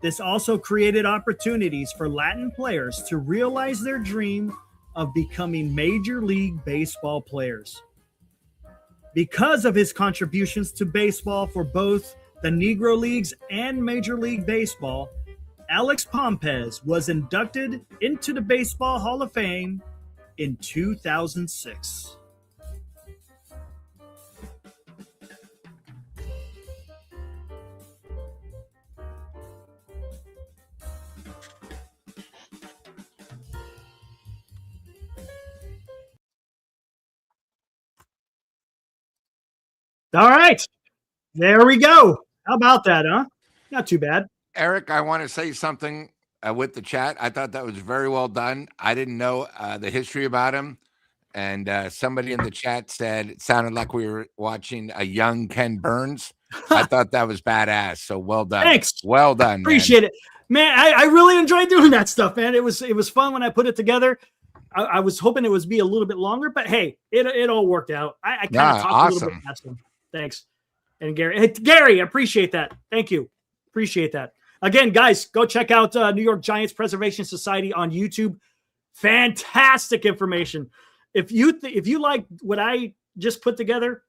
This also created opportunities for Latin players to realize their dream of becoming Major League Baseball players. Because of his contributions to baseball for both the Negro Leagues and Major League Baseball, Alex Pompez was inducted into the Baseball Hall of Fame in 2006. All right. There we go. How about that, huh? Not too bad. Eric, I want to say something with the chat. I thought that was very well done. I didn't know the history about him. And somebody in the chat said it sounded like we were watching a young Ken Burns. I thought that was badass. So well done. Thanks. Well done. Appreciate it. Man, I really enjoyed doing that stuff, man. It was fun when I put it together. I was hoping it would be a little bit longer, but hey, it all worked out. I kind of talked a little bit faster. Thanks. And Gary, hey, Gary, I appreciate that. Thank you. Appreciate that. Again, guys, go check out New York Giants Preservation Society on YouTube. Fantastic information. If you like what I just put together,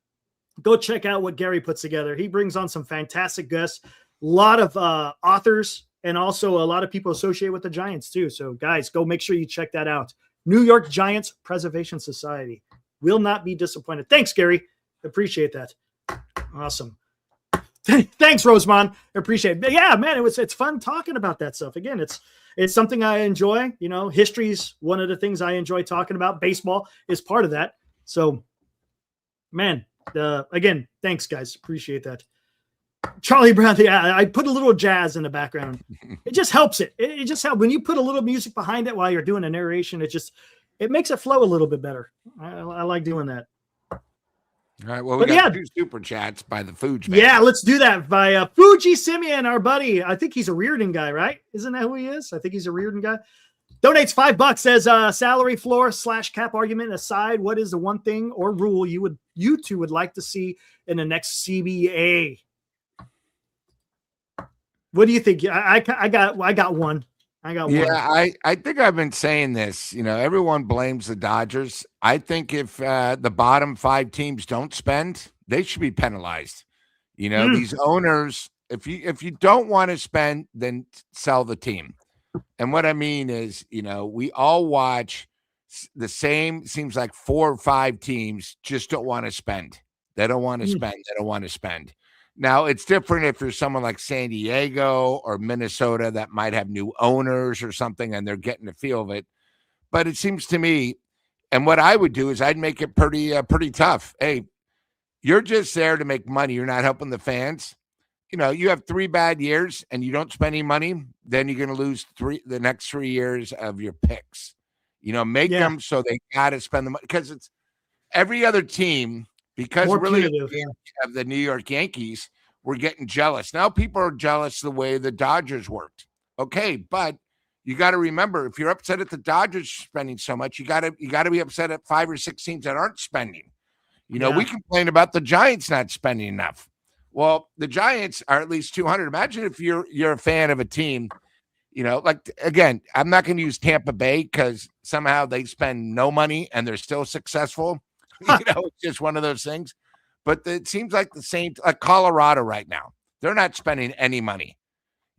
go check out what Gary puts together. He brings on some fantastic guests, a lot of authors, and also a lot of people associated with the Giants too. So guys, go make sure you check that out. New York Giants Preservation Society. Will not be disappointed. Thanks, Gary. Appreciate that. Awesome. Thanks, Rosemond. Appreciate it. But yeah, man, it's fun talking about that stuff. Again, it's something I enjoy. You know, history's one of the things I enjoy talking about. Baseball is part of that. So, man, again, thanks, guys. Appreciate that. Charlie Brown, yeah, I put a little jazz in the background. It just helps it. It just helps when you put a little music behind it while you're doing a narration. It makes it flow a little bit better. I like doing that. All right. Well, we got 2 super chats by the Fuji. Yeah, let's do that by Fuji Simeon, our buddy. I think he's a Reardon guy, right? Isn't that who he is? I think he's a Reardon guy. Donates $5. Says salary floor / cap argument aside, what is the one thing or rule you two would like to see in the next CBA? What do you think? I got one. Yeah, I think I've been saying this. You know, everyone blames the Dodgers. I think if the bottom 5 teams don't spend, they should be penalized. You know, these owners, if you don't want to spend, then sell the team. And what I mean is, you know, we all watch the same, seems like 4 or 5 teams just don't want to spend. They don't want to spend. They don't want to spend. Now, it's different if you're someone like San Diego or Minnesota that might have new owners or something and they're getting the feel of it. But it seems to me, and what I would do is I'd make it pretty tough. Hey, you're just there to make money. You're not helping the fans. You know, you have 3 bad years and you don't spend any money, then you're going to lose the next 3 years of your picks. You know, make them so they got to spend the money because it's every other team. Because more really of the New York Yankees, we're getting jealous. Now people are jealous the way the Dodgers worked. Okay, but you got to remember, if you're upset at the Dodgers spending so much, you got to be upset at 5 or 6 teams that aren't spending. You know, we complain about the Giants not spending enough. Well, the Giants are at least 200. Imagine if you're a fan of a team, you know, like, again, I'm not going to use Tampa Bay because somehow they spend no money and they're still successful. It's just one of those things. But it seems like the same, like Colorado right now. They're not spending any money.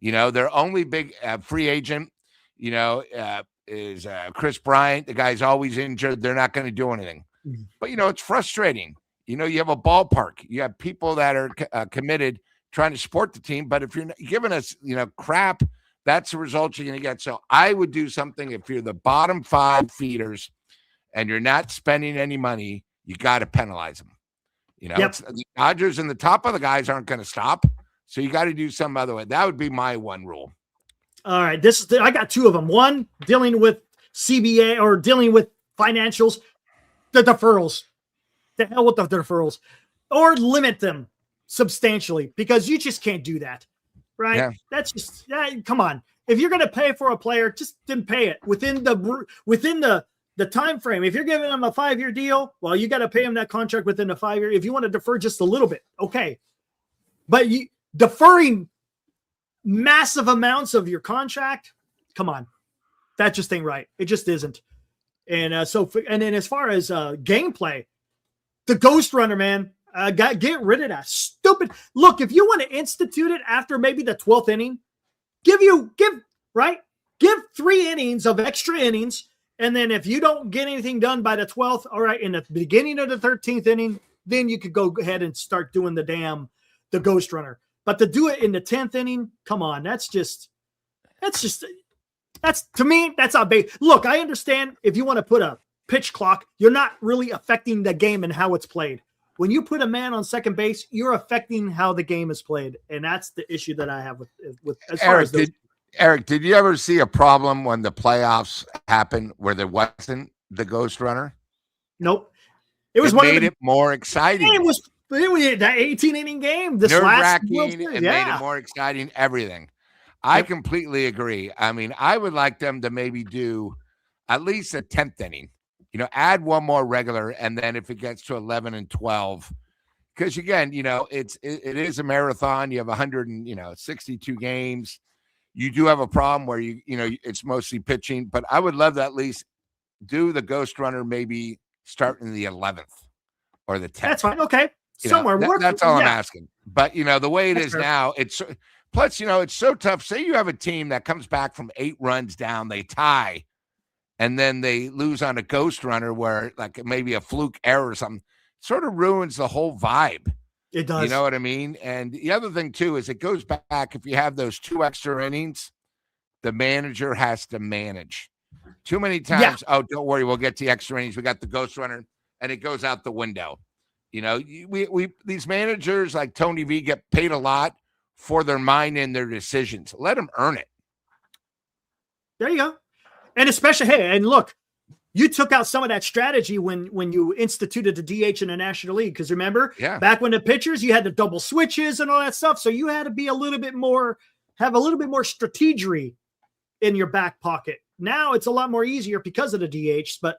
Their only big free agent, is Chris Bryant. The guy's always injured. They're not going to do anything. But, it's frustrating. You have a ballpark. You have people that are committed trying to support the team. But if you're giving us, crap, that's the result you're going to get. So I would do something if you're the bottom 5 feeders and you're not spending any money, you got to penalize them. The Dodgers and the top of the guys aren't going to stop. So you got to do some other way. That would be my one rule. All right. I got 2 of them. One, dealing with CBA or dealing with financials, the deferrals. The hell with the deferrals. Or limit them substantially, because you just can't do that. Right? Yeah. That's just come on. If you're going to pay for a player, just then pay it within the time frame. If you're giving them a 5-year deal, well, you got to pay them that contract within the 5 year. If you want to defer just a little bit, okay. But deferring massive amounts of your contract, come on, that just ain't right. It just isn't. And and then as far as gameplay, the Ghost Runner, man. Get rid of that stupid. Look, if you want to institute it after maybe the 12th inning, give 3 innings of extra innings. And then if you don't get anything done by the 12th, all right, in the beginning of the 13th inning, then you could go ahead and start doing the Ghost Runner. But to do it in the 10th inning, come on, that's to me, that's not big. Look, I understand if you want to put a pitch clock, you're not really affecting the game and how it's played. When you put a man on second base, you're affecting how the game is played. And that's the issue that I have with as far as those. Eric, did you ever see a problem when the playoffs happened where there wasn't the Ghost Runner? Nope. It made it more exciting. It was that 18-inning game. This nerve-wracking, and made it more exciting, everything. I completely agree. I mean, I would like them to maybe do at least a 10th inning. Add one more regular, and then if it gets to 11 and 12, because again, it is a marathon. You have 162 games. You do have a problem where it's mostly pitching, but I would love to at least do the Ghost Runner maybe start in the 11th or the 10th. That's fine. Okay, somewhere. That's all I'm asking. But the way it is now, it's plus it's so tough. Say you have a team that comes back from 8 runs down, they tie. And then they lose on a Ghost Runner where like maybe a fluke error or something, sort of ruins the whole vibe. It does. You know what I mean? And the other thing too, is it goes back. If you have those 2 extra innings, the manager has to manage. Too many times. Yeah. Oh, don't worry. We'll get to the extra innings. We got the Ghost Runner, and it goes out the window. We these managers like Tony V get paid a lot for their mind and their decisions. Let them earn it. There you go. And especially, hey, and look, you took out some of that strategy when you instituted the DH in the National League. Because remember, back when the pitchers, you had the double switches and all that stuff. So you had to be have a little bit more strategery in your back pocket. Now it's a lot more easier because of the DH, but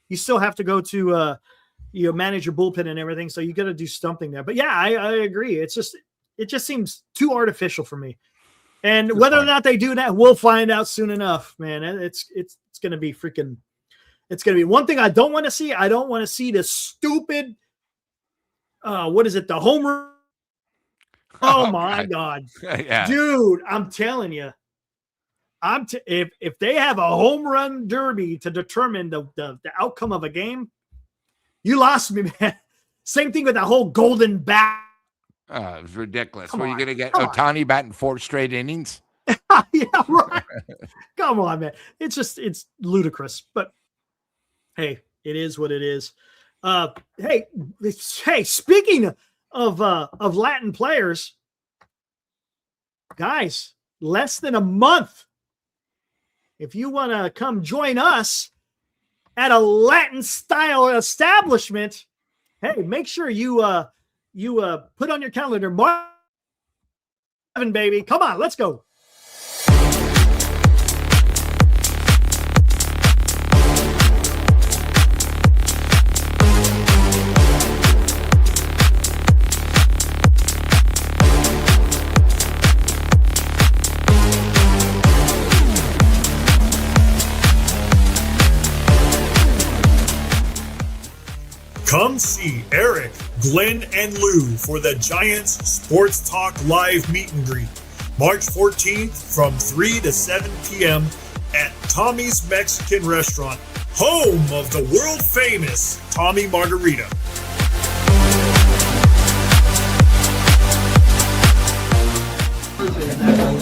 you still have to go to manage your bullpen and everything. So you got to do something there. But yeah, I agree. It just seems too artificial for me. And whether or not they do that, we'll find out soon enough, man. It's going to be freaking. It's going to be one thing I don't want to see. I don't want to see this stupid. What is it? The home run. Oh my God, yeah. Dude! I'm telling you, if they have a home run derby to determine the outcome of a game, you lost me, man. Same thing with the whole golden bat. It was ridiculous. Were you going to get Ohtani batting 4 straight innings? Yeah, right. Come on, man. It's ludicrous. But hey, it is what it is. Hey, speaking of Latin players, guys, less than a month. If you want to come join us at a Latin style establishment, hey, make sure you put on your calendar, March 7, baby. Come on, let's go. Come see Eric, Glenn, and Lou for the Giants Sports Talk Live meet and greet, March 14th from 3 to 7 p.m. at Tommy's Mexican Restaurant, home of the world-famous Tommy Margarita.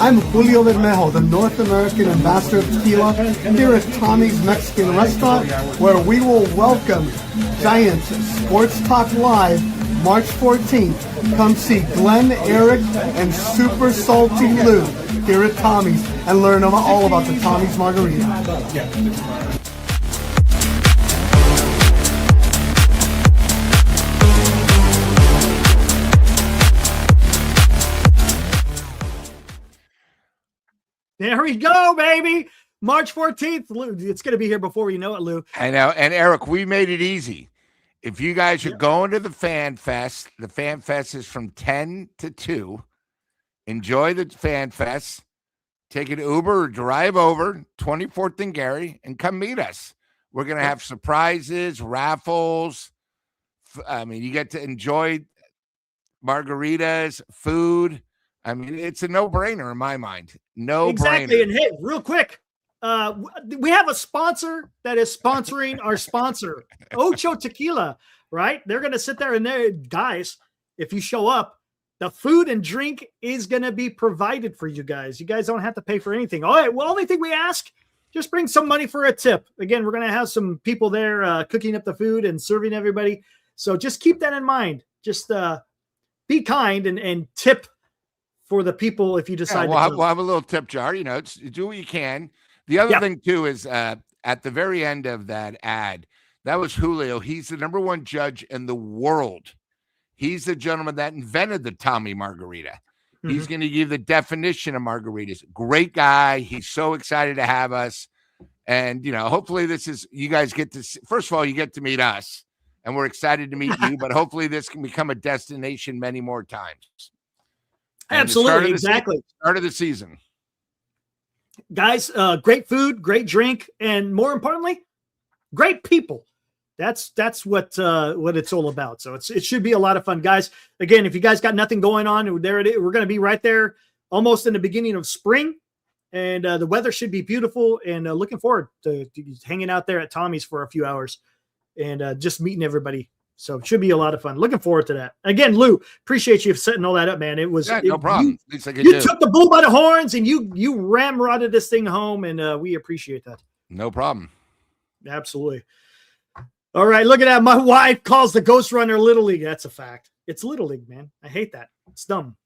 I'm Julio Bermejo, the North American Ambassador of Tequila, here at Tommy's Mexican Restaurant, where we will welcome Giants Sports Talk Live March 14th. Come see Glenn, Eric, and Super Salty Lou here at Tommy's and learn all about the Tommy's Margarita. There we go, baby. March 14th. Lou, it's going to be here before you know it, Lou. I know. And Eric, we made it easy. If you guys are going to the Fan Fest, the Fan Fest is from 10 to 2. Enjoy the Fan Fest. Take an Uber or drive over 24th and Gary and come meet us. We're going to have surprises, raffles. I mean, you get to enjoy margaritas, food. I mean, it's a no-brainer in my mind. No-brainer. Exactly. And hey, real quick, we have a sponsor that is sponsoring our sponsor, Ocho Tequila, right? They're going to sit there and there, guys, if you show up, the food and drink is going to be provided for you guys. You guys don't have to pay for anything. All right. Well, only thing we ask, just bring some money for a tip. Again, we're going to have some people there cooking up the food and serving everybody. So just keep that in mind. Just be kind and tip for the people if you decide we'll have a little tip jar. You know, do what you can. The other thing, too, is at the very end of that ad, that was Julio. He's the number one judge in the world. He's the gentleman that invented the Tommy Margarita. Mm-hmm. He's going to give the definition of margaritas. Great guy. He's so excited to have us. And, you know, hopefully this is, you guys get to, first of all, you get to meet us. And we're excited to meet you. But hopefully this can become a destination many more times. Absolutely, exactly. Start of the season. Guys, great food, great drink, and more importantly, great people. That's what it's all about. So it should be a lot of fun, guys. Again, if you guys got nothing going on, there it is. We're going to be right there, almost in the beginning of spring, and the weather should be beautiful. And looking forward to hanging out there at Tommy's for a few hours and just meeting everybody. So it should be a lot of fun. Looking forward to that. Again, Lou, appreciate you setting all that up, man. It was no problem. You took the bull by the horns and you ramrodded this thing home, and we appreciate that. No problem. Absolutely. All right, look at that. My wife calls the Ghost Runner Little League. That's a fact. It's Little League, man. I hate that. It's dumb.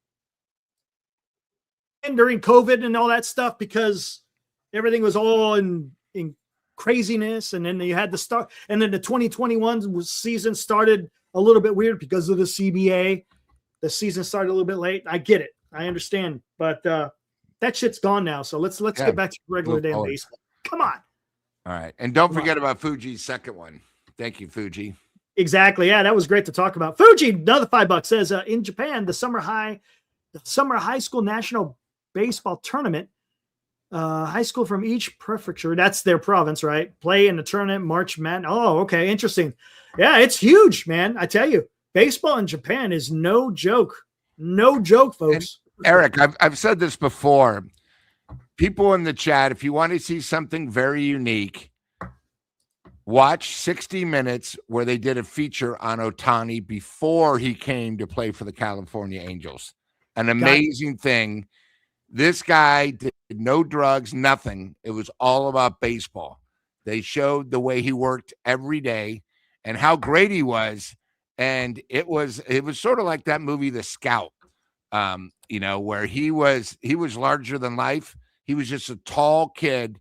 And during COVID and all that stuff, because everything was all in craziness, and then you had to start, and then the 2021 season started a little bit weird because of the CBA. The season started a little bit late. I get it. I understand, but that shit's gone now. So let's get back to regular day baseball. Come on. All right, and don't forget about Fuji's second one. Thank you, Fuji. Exactly. Yeah, that was great to talk about. Fuji, another $5 says in Japan, the summer high school national baseball tournament. High school from each prefecture, that's their province, right? Play in the tournament, March Madness. Oh, okay, interesting. Yeah, it's huge, man. I tell you, baseball in Japan is no joke. No joke, folks. And Eric, I've said this before. People in the chat, if you want to see something very unique, watch 60 Minutes where they did a feature on Ohtani before he came to play for the California Angels. An amazing thing. This guy did no drugs, nothing. It was all about baseball. They showed the way he worked every day and how great he was. And it was sort of like that movie, The Scout, where he was larger than life. He was just a tall kid,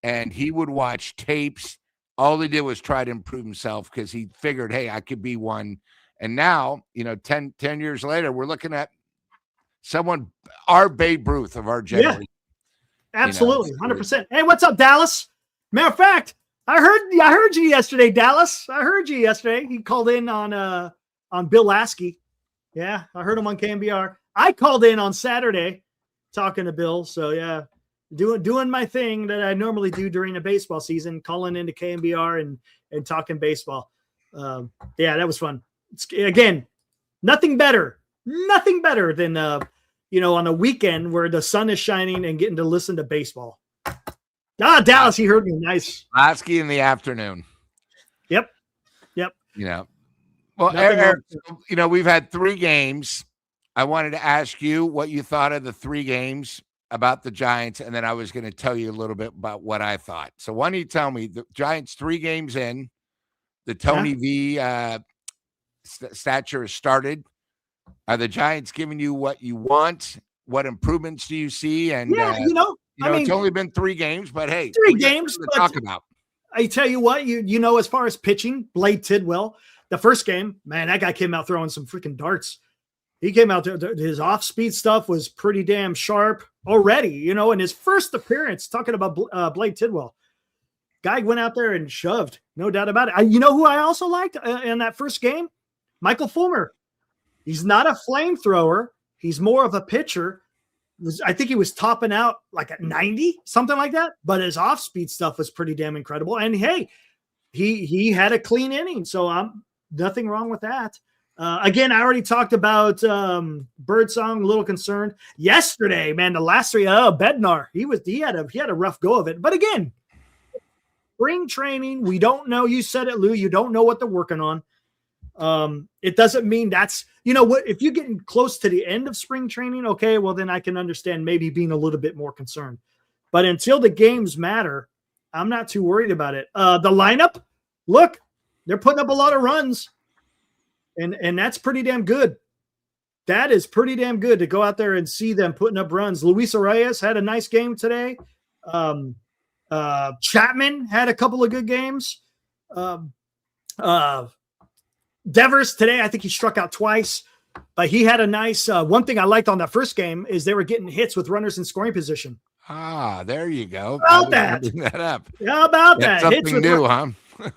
and he would watch tapes. All he did was try to improve himself because he figured, hey, I could be one. And now, 10 years later, we're looking at our Babe Ruth of our generation. Yeah, absolutely. 100%. Hey, what's up, Dallas? Matter of fact, I heard you yesterday, Dallas. I heard you yesterday. He called in on Bill Lasky. Yeah, I heard him on KMBR. I called in on Saturday talking to Bill. So yeah, doing my thing that I normally do during the baseball season, calling into KMBR and talking baseball. Yeah, that was fun. Again, nothing better than on a weekend where the sun is shining and getting to listen to baseball. Dallas, he heard me. Nice. Lasky in the afternoon. Yep. Well, Eric, we've had 3 games. I wanted to ask you what you thought of the 3 games about the Giants, and then I was going to tell you a little bit about what I thought. So why don't you tell me, the Giants 3 games in, the Tony V stature has started. Are the Giants giving you what you want? What improvements do you see? And it's only been 3 games, but hey, 3 games to talk about. I tell you what, as far as pitching, Blade Tidwell, the first game, man, that guy came out throwing some freaking darts. He came out, his off-speed stuff was pretty damn sharp already, in his first appearance, talking about Blade Tidwell. Guy went out there and shoved, no doubt about it. You know who I also liked in that first game? Michael Fulmer. He's not a flamethrower. He's more of a pitcher. I think he was topping out like at 90, something like that. But his off-speed stuff was pretty damn incredible. And hey, he had a clean inning, so nothing wrong with that. Again, I already talked about Birdsong, a little concerned. Yesterday, man, the last 3, Bednar, he had a rough go of it. But again, spring training, we don't know. You said it, Lou. You don't know what they're working on. It doesn't mean that's, what, if you're getting close to the end of spring training, okay, well, then I can understand maybe being a little bit more concerned. But until the games matter, I'm not too worried about it. The lineup, look, they're putting up a lot of runs. And that's pretty damn good. That is pretty damn good to go out there and see them putting up runs. Luis Reyes had a nice game today. Chapman had a couple of good games. Devers today, I think he struck out twice, but he had a nice one thing I liked on that first game is they were getting hits with runners in scoring position. There you go. How about that? That up. How about That's that? Something new, huh?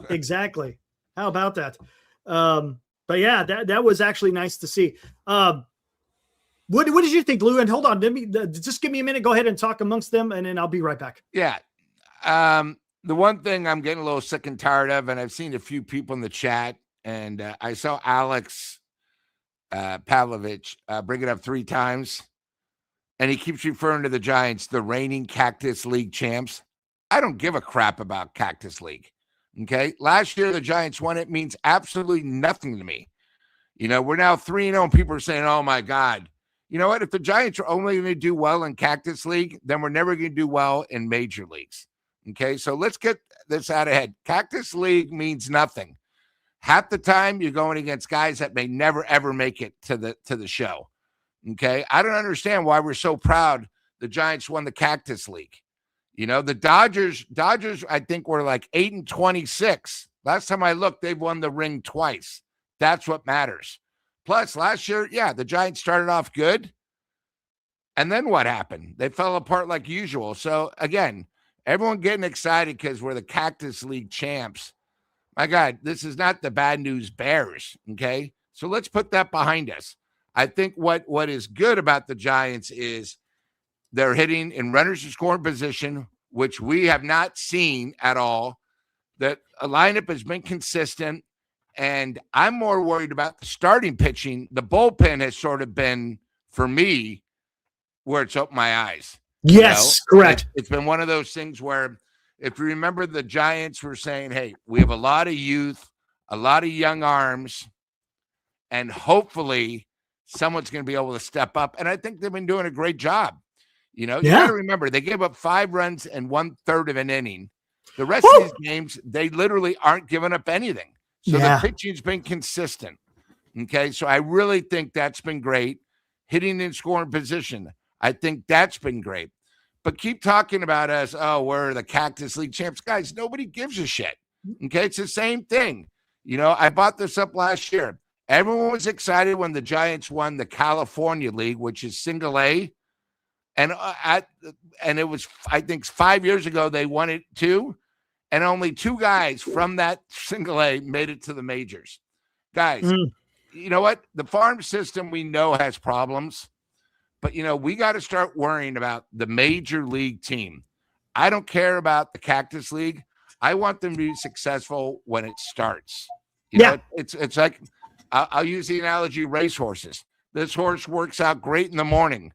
Exactly. How about that? But yeah, that was actually nice to see. What did you think, Lou? And hold on, just give me a minute. Go ahead and talk amongst them, and then I'll be right back. Yeah. The one thing I'm getting a little sick and tired of, and I've seen a few people in the chat, and I saw Alex Pavlovich bring it up 3 times, and he keeps referring to the Giants, the reigning Cactus League champs. I don't give a crap about Cactus League. Okay. Last year, the Giants won. It means absolutely nothing to me. We're now 3-0 and people are saying, oh my God, you know what? If the Giants are only going to do well in Cactus League, then we're never going to do well in major leagues. Okay. So let's get this out ahead. Cactus League means nothing. Half the time you're going against guys that may never, ever make it to the show. Okay. I don't understand why we're so proud the Giants won the Cactus League. The Dodgers, I think, were like 8-26. Last time I looked, they've won the ring twice. That's what matters. Plus, last year, the Giants started off good. And then what happened? They fell apart like usual. So, again, everyone getting excited because we're the Cactus League champs. My God, this is not the bad news bears, okay? So let's put that behind us. I think what is good about the Giants is they're hitting in runners in scoring position, which we have not seen at all. That a lineup has been consistent, and I'm more worried about the starting pitching. The bullpen has sort of been, for me, where it's opened my eyes. Yes, correct. It's been one of those things where, if you remember, the Giants were saying, hey, we have a lot of youth, a lot of young arms, and hopefully someone's going to be able to step up. And I think they've been doing a great job. You got to remember, they gave up 5 runs in 1/3 of an inning. The rest of these games, they literally aren't giving up anything. So the pitching's been consistent. Okay, so I really think that's been great. Hitting in scoring position, I think that's been great. But keep talking about us, we're the Cactus League champs. Guys, nobody gives a shit. Okay, it's the same thing. I brought this up last year. Everyone was excited when the Giants won the California League, which is single A. And it was, I think, 5 years ago they won it too, and only 2 guys from that single A made it to the majors. Guys, you know what? The farm system we know has problems, but we got to start worrying about the major league team. I don't care about the Cactus League. I want them to be successful when it starts. You know, it's like I'll use the analogy racehorses. This horse works out great in the morning,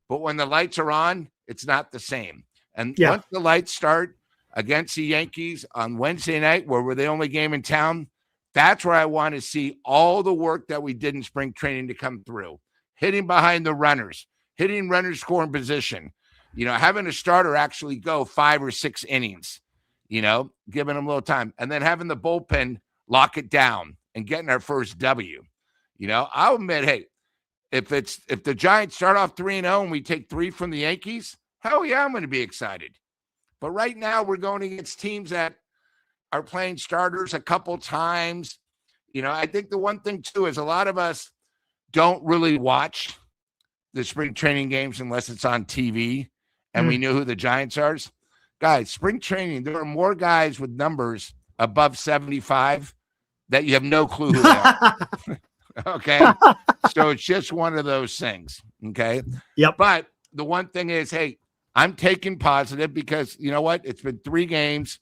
but when the lights are on, it's not the same. And once the lights start against the Yankees on Wednesday night, where we're the only game in town, that's where I want to see all the work that we did in spring training to come through. Hitting behind the runners, hitting runners scoring position, you know, having a starter actually go 5 or 6 innings, you know, giving them a little time, and then having the bullpen lock it down and getting our first W. You know, I'll admit, hey, if the Giants start off 3-0 and we take 3 from the Yankees, hell yeah, I'm going to be excited. But right now we're going against teams that are playing starters a couple times. You know, I think the one thing too is a lot of us don't really watch the spring training games unless it's on TV and we know who the Giants are. Guys, spring training, there are more guys with numbers above 75 that you have no clue who they are. Okay. So it's just one of those things. Okay. Yep. But the one thing is, hey, I'm taking positive because you know what? It's been 3 games,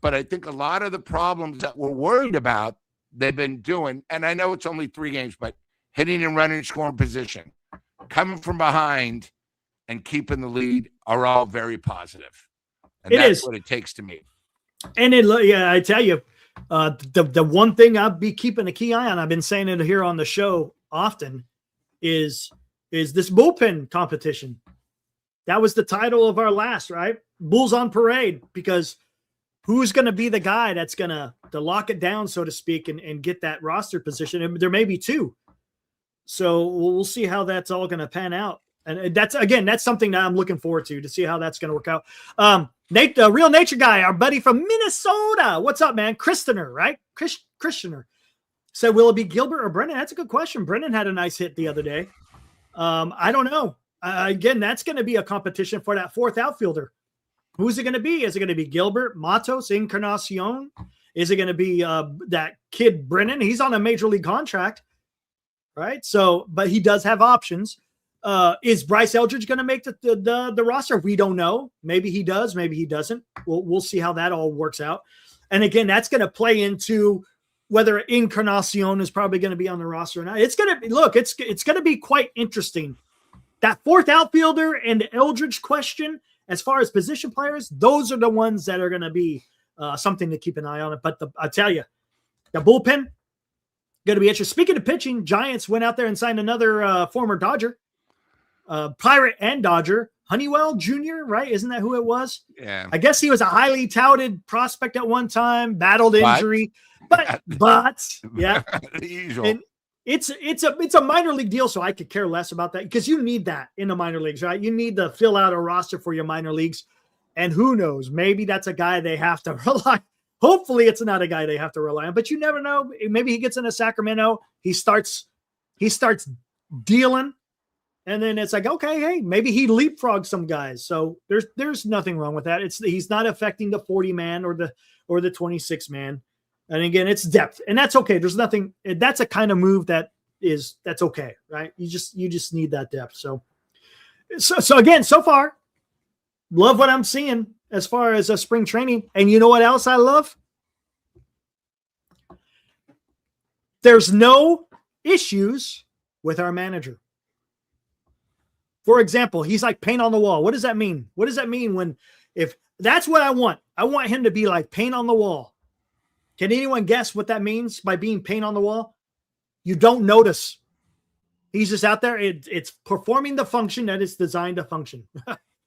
but I think a lot of the problems that we're worried about, they've been doing, and I know it's only 3 games, but hitting and running scoring position, coming from behind and keeping the lead are all very positive. And that's what it takes to me. And I tell you, the one thing I'll be keeping a key eye on, I've been saying it here on the show often, is this bullpen competition. That was the title of our last, right? Bulls on Parade, because who's going to be the guy that's going to lock it down, so to speak, and get that roster position? And there may be 2. So we'll see how that's all going to pan out. And that's something that I'm looking forward to see how that's going to work out. Nate, the Real Nature Guy, our buddy from Minnesota. What's up, man? Christener, right? Christener said, will it be Gilbert or Brennan? That's a good question. Brennan had a nice hit the other day. I don't know. Again, that's going to be a competition for that 4th outfielder. Who's it going to be? Is it going to be Gilbert, Matos, Encarnacion? Is it going to be that kid Brennan? He's on a major league contract, right? So, but he does have options. Is Bryce Eldridge going to make the roster? We don't know. Maybe he does. Maybe he doesn't. We'll see how that all works out. And again, that's going to play into whether Encarnacion is probably going to be on the roster or not. It's going to look. It's going to be quite interesting. That 4th outfielder and the Eldridge question, as far as position players, those are the ones that are going to be something to keep an eye on. But I tell you, the bullpen going to be interesting. Speaking of pitching, Giants went out there and signed another former Dodger. Pirate and Dodger, Honeywell Jr., right? Isn't that who it was? Yeah. I guess he was a highly touted prospect at one time, battled injury, but yeah. The usual. And it's a minor league deal, so I could care less about that because you need that in the minor leagues, right? You need to fill out a roster for your minor leagues, and who knows? Maybe that's a guy they have to rely. Hopefully, it's not a guy they have to rely on, but you never know. Maybe he gets into Sacramento, he starts dealing. And then it's like, okay, hey, maybe he leapfrogs some guys. So there's nothing wrong with that. He's not affecting the 40-man or the 26-man. And again, it's depth, and that's okay. There's nothing. That's a kind of move that's okay, right? You just need that depth. So again, so far, love what I'm seeing as far as a spring training. And you know what else I love? There's no issues with our manager. For example, he's like paint on the wall. What does that mean? What does that mean if that's what I want? I want him to be like paint on the wall. Can anyone guess what that means by being paint on the wall? You don't notice. He's just out there. It's performing the function that it's designed to function,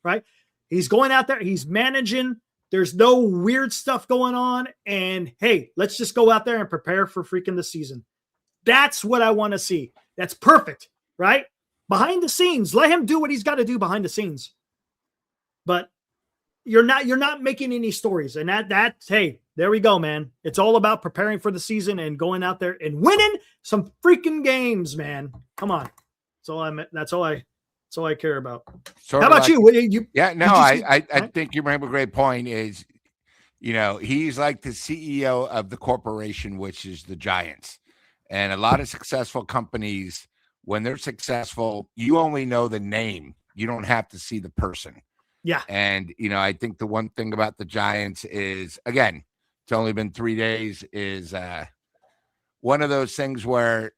right? He's going out there. He's managing. There's no weird stuff going on. And hey, let's just go out there and prepare for freaking the season. That's what I want to see. That's perfect, right? Behind the scenes, let him do what he's got to do behind the scenes. But you're not making any stories. And that's, hey, there we go, man. It's all about preparing for the season and going out there and winning some freaking games, man. Come on. That's all I care about. How about you? I think you bring up a great point is, he's like the CEO of the corporation, which is the Giants. And a lot of successful companies, when they're successful, you only know the name. You don't have to see the person. Yeah. And, I think the one thing about the Giants is, again, it's only been 3 days, is one of those things where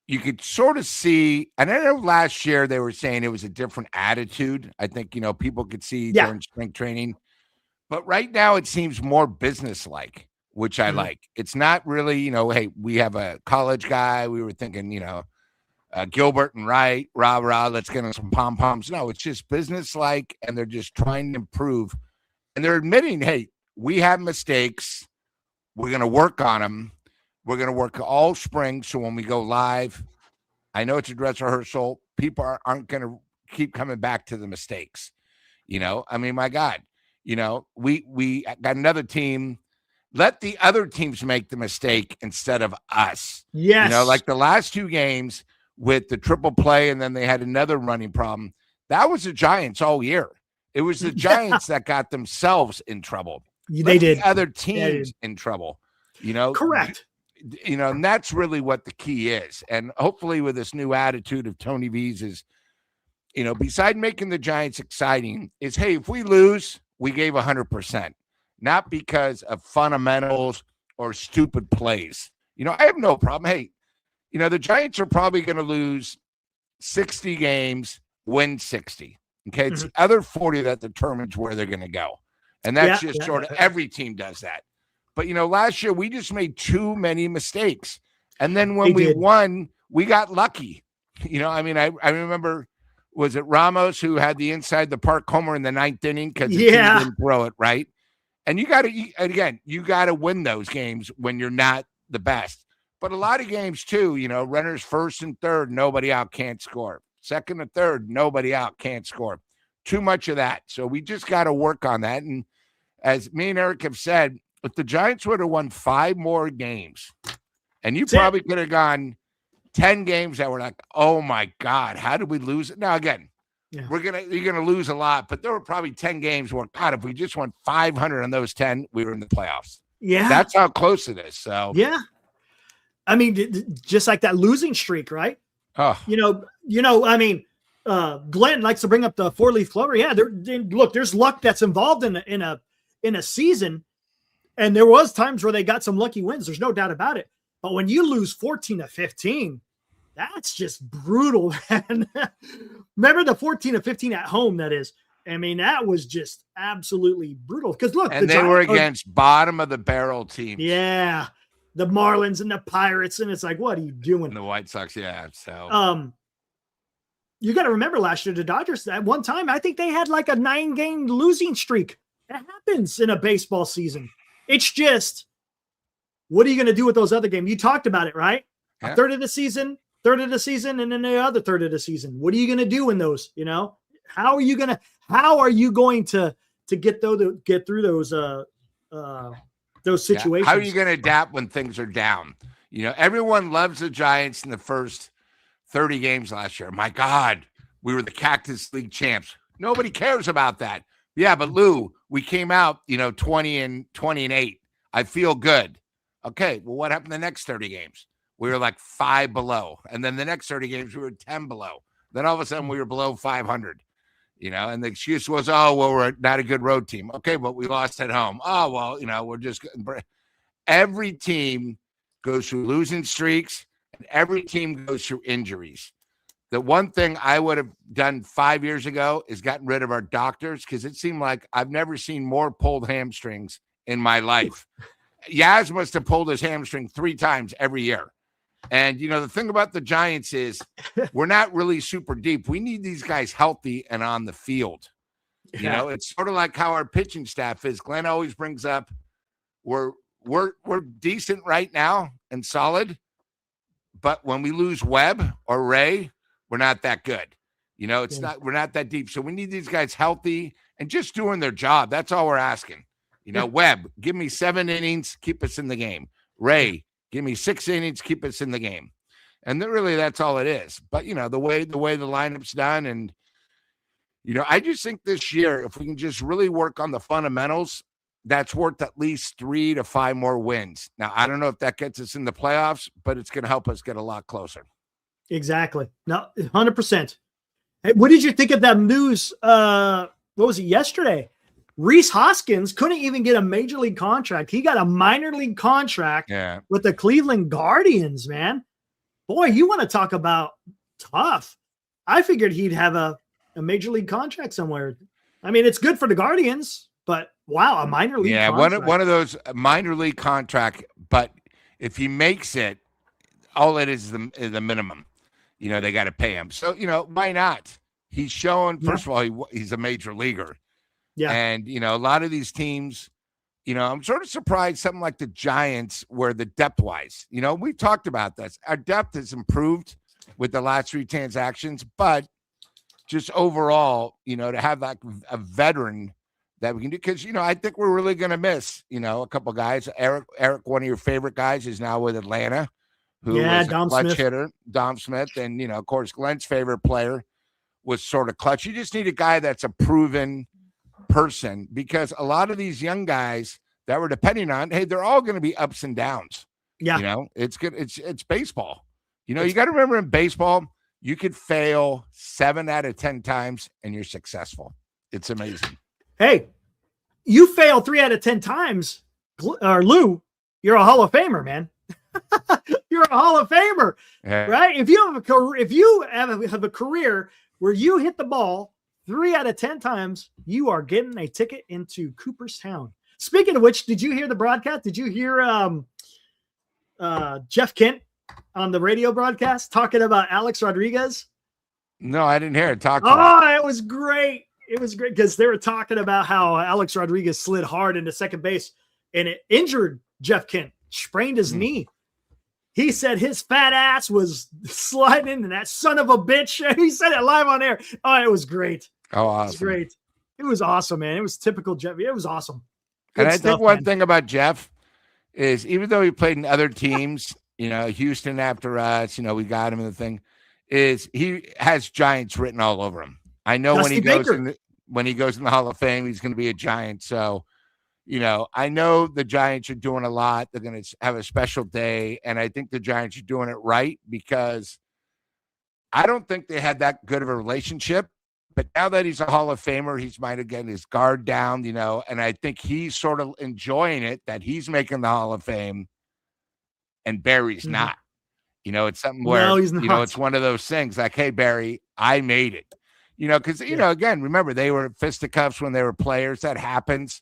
you could sort of see, and I know last year they were saying it was a different attitude. I think, people could see during spring training, but right now it seems more business-like, which I like. It's not really, hey, we have a college guy. We were thinking, Gilbert and Wright, rah, let's get him some pom-poms. No, it's just business-like, and they're just trying to improve. And they're admitting, hey, we have mistakes. We're going to work on them. We're going to work all spring. So when we go live, I know it's a dress rehearsal. People aren't going to keep coming back to the mistakes. My God, we got another team. Let the other teams make the mistake instead of us. Yes. Like the last 2 games with the triple play, and then they had another running problem. That was the Giants all year. It was the Giants that got themselves in trouble. They did. The other teams in trouble. Correct. And that's really what the key is. And hopefully with this new attitude of Tony V's is, beside making the Giants exciting is, hey, if we lose, we gave 100%, not because of fundamentals or stupid plays. I have no problem. Hey, the Giants are probably going to lose 60 games, win 60. Okay. It's the other 40 that determines where they're going to go. And that's sort of every team does that. But, last year we just made too many mistakes. And then when we won, we got lucky. I remember, was it Ramos who had the inside the park homer in the 9th inning because the team didn't throw it right? And you got to win those games when you're not the best. But a lot of games too, runners first and third, nobody out can't score. Second and third, nobody out can't score. Too much of that. So we just got to work on that. And as me and Eric have said, if the Giants would have won 5 more games, and you probably could have gone 10 games that were like, oh my God, how did we lose it? Now, again, you're going to lose a lot, but there were probably 10 games where, God, if we just won 500 on those 10, we were in the playoffs. Yeah. That's how close it is. So, yeah. Just like that losing streak, right? Oh, Glenn likes to bring up the 4-leaf clover. Yeah. There's luck that's involved in a season. And there was times where they got some lucky wins. There's no doubt about it. But when you lose 14-15, that's just brutal. Man. Remember the 14-15 at home, that is. That was just absolutely brutal. Because look, and they were against bottom of the barrel teams. Yeah. The Marlins and the Pirates. And it's like, what are you doing? And the White Sox, yeah. So you got to remember last year, the Dodgers, at one time, I think they had like a 9-game losing streak. It happens in a baseball season. It's just, what are you going to do with those other games? You talked about it, right? Yeah. A third of the season, and then the other third of the season. What are you going to do in those? How are you going to get through those situations? How are you going to adapt when things are down? Everyone loves the Giants in the first 30 games last year. My God, we were the Cactus League champs. Nobody cares about that. Yeah, but Lou, we came out, 20-8. I feel good. Okay, well, what happened the next 30 games? We were like 5 below. And then the next 30 games, we were 10 below. Then all of a sudden, we were below 500. And the excuse was, oh, well, we're not a good road team. Okay, but we lost at home. Oh, well, we're just – every team goes through losing streaks, and every team goes through injuries. The one thing I would have done 5 years ago is gotten rid of our doctors, because it seemed like I've never seen more pulled hamstrings in my life. Yaz must have pulled his hamstring 3 times every year. And, the thing about the Giants is we're not really super deep. We need these guys healthy and on the field. It's sort of like how our pitching staff is. Glenn always brings up we're decent right now and solid. But when we lose Webb or Ray, we're not that good. We're not that deep. So we need these guys healthy and just doing their job. That's all we're asking. Webb, give me 7 innings, keep us in the game. Ray, give me 6 innings, keep us in the game. And then really that's all it is. But, the way the lineup's done. And, I just think this year, if we can just really work on the fundamentals, that's worth at least 3 to 5 more wins. Now, I don't know if that gets us in the playoffs, but it's going to help us get a lot closer. Exactly. No, 100%. Hey, what did you think of that news? What was it, yesterday? Reese Hoskins couldn't even get a major league contract. He got a minor league contract with the Cleveland Guardians, man. Boy, you want to talk about tough. I figured he'd have a major league contract somewhere. I mean, it's good for the Guardians, but wow, a minor league contract. one of those minor league contract, but if he makes it, all it is the minimum. You know, they got to pay him. So, you know, why not? He's shown, first of all, he's a major leaguer. Yeah. And, you know, a lot of these teams, you know, I'm sort of surprised something like the Giants where the depth-wise, you know, we've talked about this. Our depth has improved with the last 3 transactions, but just overall, you know, to have like a veteran that we can do, because, you know, I think we're really going to miss, you know, a couple guys. Eric, one of your favorite guys, is now with Atlanta, who was a clutch hitter, Dom Smith. And, you know, of course, Glenn's favorite player was sort of clutch. You just need a guy that's a proven person, because a lot of these young guys that we're depending on, hey, they're all going to be ups and downs. Yeah. You know, it's good. It's baseball. You know, you got to remember, in baseball, you could fail 7 out of 10 times and you're successful. It's amazing. Hey, you fail 3 out of 10 times, or Lou, you're a Hall of Famer, man. You're a Hall of Famer, right? If you have a career, have a career where you hit the ball 3 out of 10 times, you are getting a ticket into Cooperstown. Speaking of which, did you hear the broadcast? Did you hear Jeff Kent on the radio broadcast talking about Alex Rodriguez? No, I didn't hear it. It was great. It was great because they were talking about how Alex Rodriguez slid hard into second base and it injured Jeff Kent, sprained his knee. He said his fat ass was sliding into that son of a bitch. He said it live on air. Oh, it was great. Oh, awesome. It was great. It was awesome, man. It was typical Jeff. It was awesome. Good and I think one thing about Jeff is, even though he played in other teams, you know, Houston after us, you know, we got him in the thing, is he has Giants written all over him. I know when he goes in the Hall of Fame, he's going to be a Giant. So, you know, I know the Giants are doing a lot. They're going to have a special day. And I think the Giants are doing it right, because I don't think they had that good of a relationship. But now that he's a Hall of Famer, he's might have gotten his guard down, you know, and I think he's sort of enjoying it that he's making the Hall of Fame and Barry's not. You know, it's something where, you know, it's one of those things like, hey, Barry, I made it. You know, because, you know, again, remember, they were fisticuffs when they were players. That happens.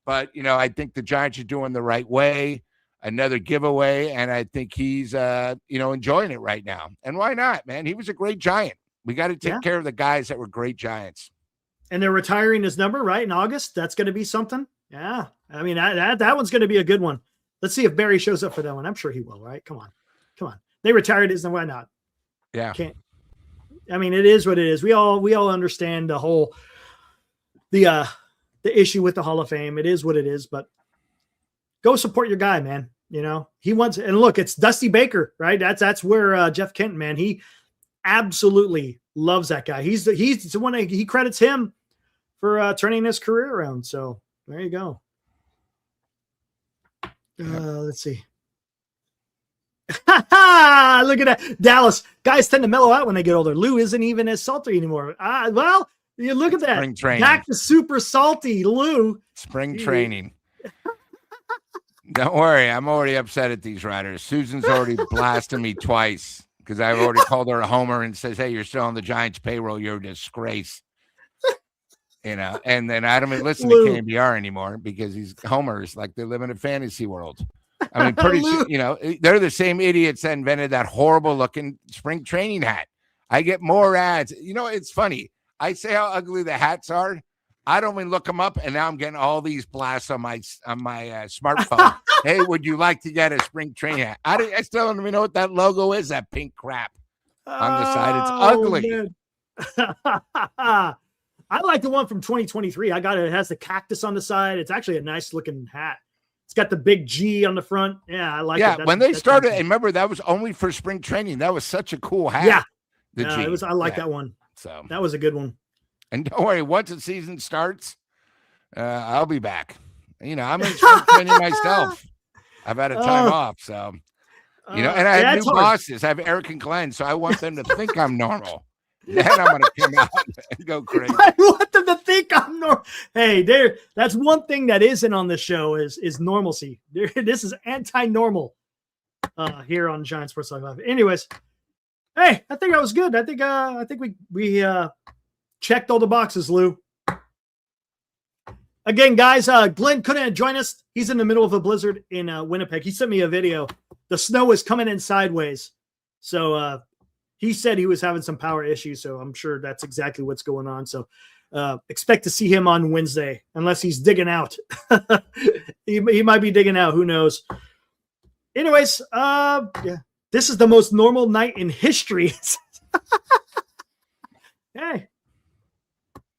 But, you know, I think the Giants are doing the right way. Another giveaway. And I think he's, you know, enjoying it right now. And why not, man? He was a great Giant. We got to take care of the guys that were great Giants. And they're retiring his number, right, in August. That's going to be something. Yeah. I mean, that one's going to be a good one. Let's see if Barry shows up for that one. I'm sure he will, right? Come on. They retired his, why not? Yeah. I mean, it is what it is. We all understand the whole, the issue with the Hall of Fame. It is what it is, but go support your guy, man. You know, he wants, and look, it's Dusty Baker, right? That's where Jeff Kent, man, he absolutely loves that guy. He's the one that he credits him for turning his career around. So there you go. Let's see. Look at that. Dallas guys tend to mellow out when they get older. Lou isn't even as salty anymore. Well, you look at that. Spring training. Back to super salty Lou. Spring training. Don't worry. I'm already upset at these writers. Susan's already blasted me twice because I've already called her a homer and says, hey, you're still on the Giants payroll. You're a disgrace. You know, and then I don't even listen to KBR anymore because these homers, like, they live in a fantasy world. I mean, pretty soon, you know, they're the same idiots that invented that horrible looking spring training hat. I get more ads. You know, it's funny. I say how ugly the hats are. I don't even look them up, and now I'm getting all these blasts on my smartphone. Hey, would you like to get a spring training hat? I still don't even know what that logo is. That pink crap on the side. It's ugly. I like the one from 2023. I got it. It has the cactus on the side. It's actually a nice looking hat. It's got the big G on the front. Yeah, I like it. Yeah, when they started, and remember, that was only for spring training. That was such a cool hat. Yeah. It was. I like that one. So that was a good one. And don't worry, once the season starts, I'll be back. You know, I'm in spring training myself. I've had a time off, so you know, and I have new bosses. I have Eric and Glenn, so I want them to think I'm normal. Then I'm going to come out and go crazy. I want them to think I'm Hey, that's one thing that isn't on the show is normalcy. This is anti-normal here on Giant Sports Talk Live. Anyways, hey, I think that was good. I think we checked all the boxes, Lou. Again, guys, Glenn couldn't join us. He's in the middle of a blizzard in Winnipeg. He sent me a video. The snow is coming in sideways. So he said he was having some power issues. So I'm sure that's exactly what's going on. So expect to see him on Wednesday, unless he's digging out. he might be digging out. Who knows? Anyways, yeah, this is the most normal night in history. Hey,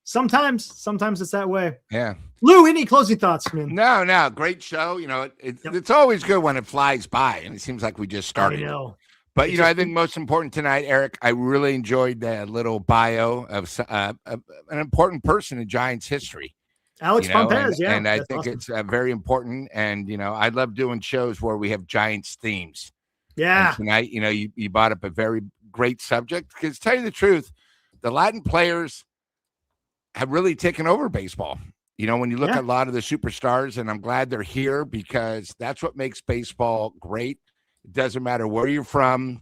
sometimes it's that way. Yeah. Lou, any closing thoughts, man? No, great show. You know, it's always good when it flies by, and it seems like we just started. I know. But, I think most important tonight, Eric, I really enjoyed that little bio of an important person in Giants history. Alex Pompez, And I think it's very important. And, I love doing shows where we have Giants themes. Yeah. And tonight, you brought up a very great subject. Because to tell you the truth, the Latin players have really taken over baseball. When you look at a lot of the superstars, and I'm glad they're here because that's what makes baseball great. It doesn't matter where you're from,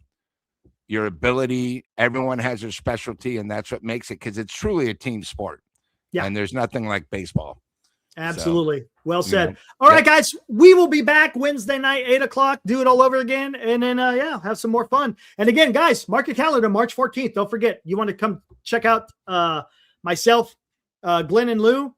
your ability, everyone has their specialty, and that's what makes it, because it's truly a team sport. Yeah. And there's nothing like baseball. Absolutely. So, well said. All right, guys, we will be back Wednesday night, 8:00, do it all over again, and then, have some more fun. And again, guys, mark your calendar, March 14th. Don't forget, you want to come check out myself, Glenn and Lou.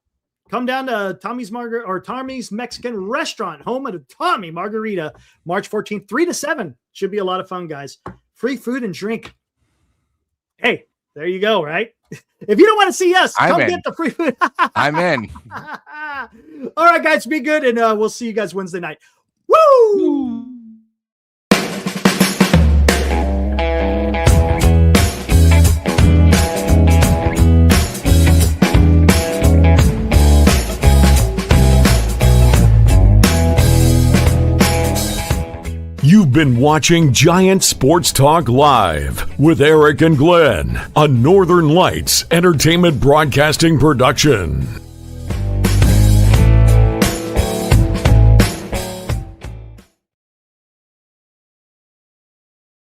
Come down to Tommy's Mexican Restaurant, home of the Tommy Margarita, March 14th, 3 to 7. Should be a lot of fun, guys. Free food and drink. Hey, there you go, right? If you don't want to see us, come get the free food. I'm in. All right, guys, be good, and we'll see you guys Wednesday night. Woo! You've been watching Giant Sports Talk Live with Eric and Glenn, a Northern Lights Entertainment Broadcasting production.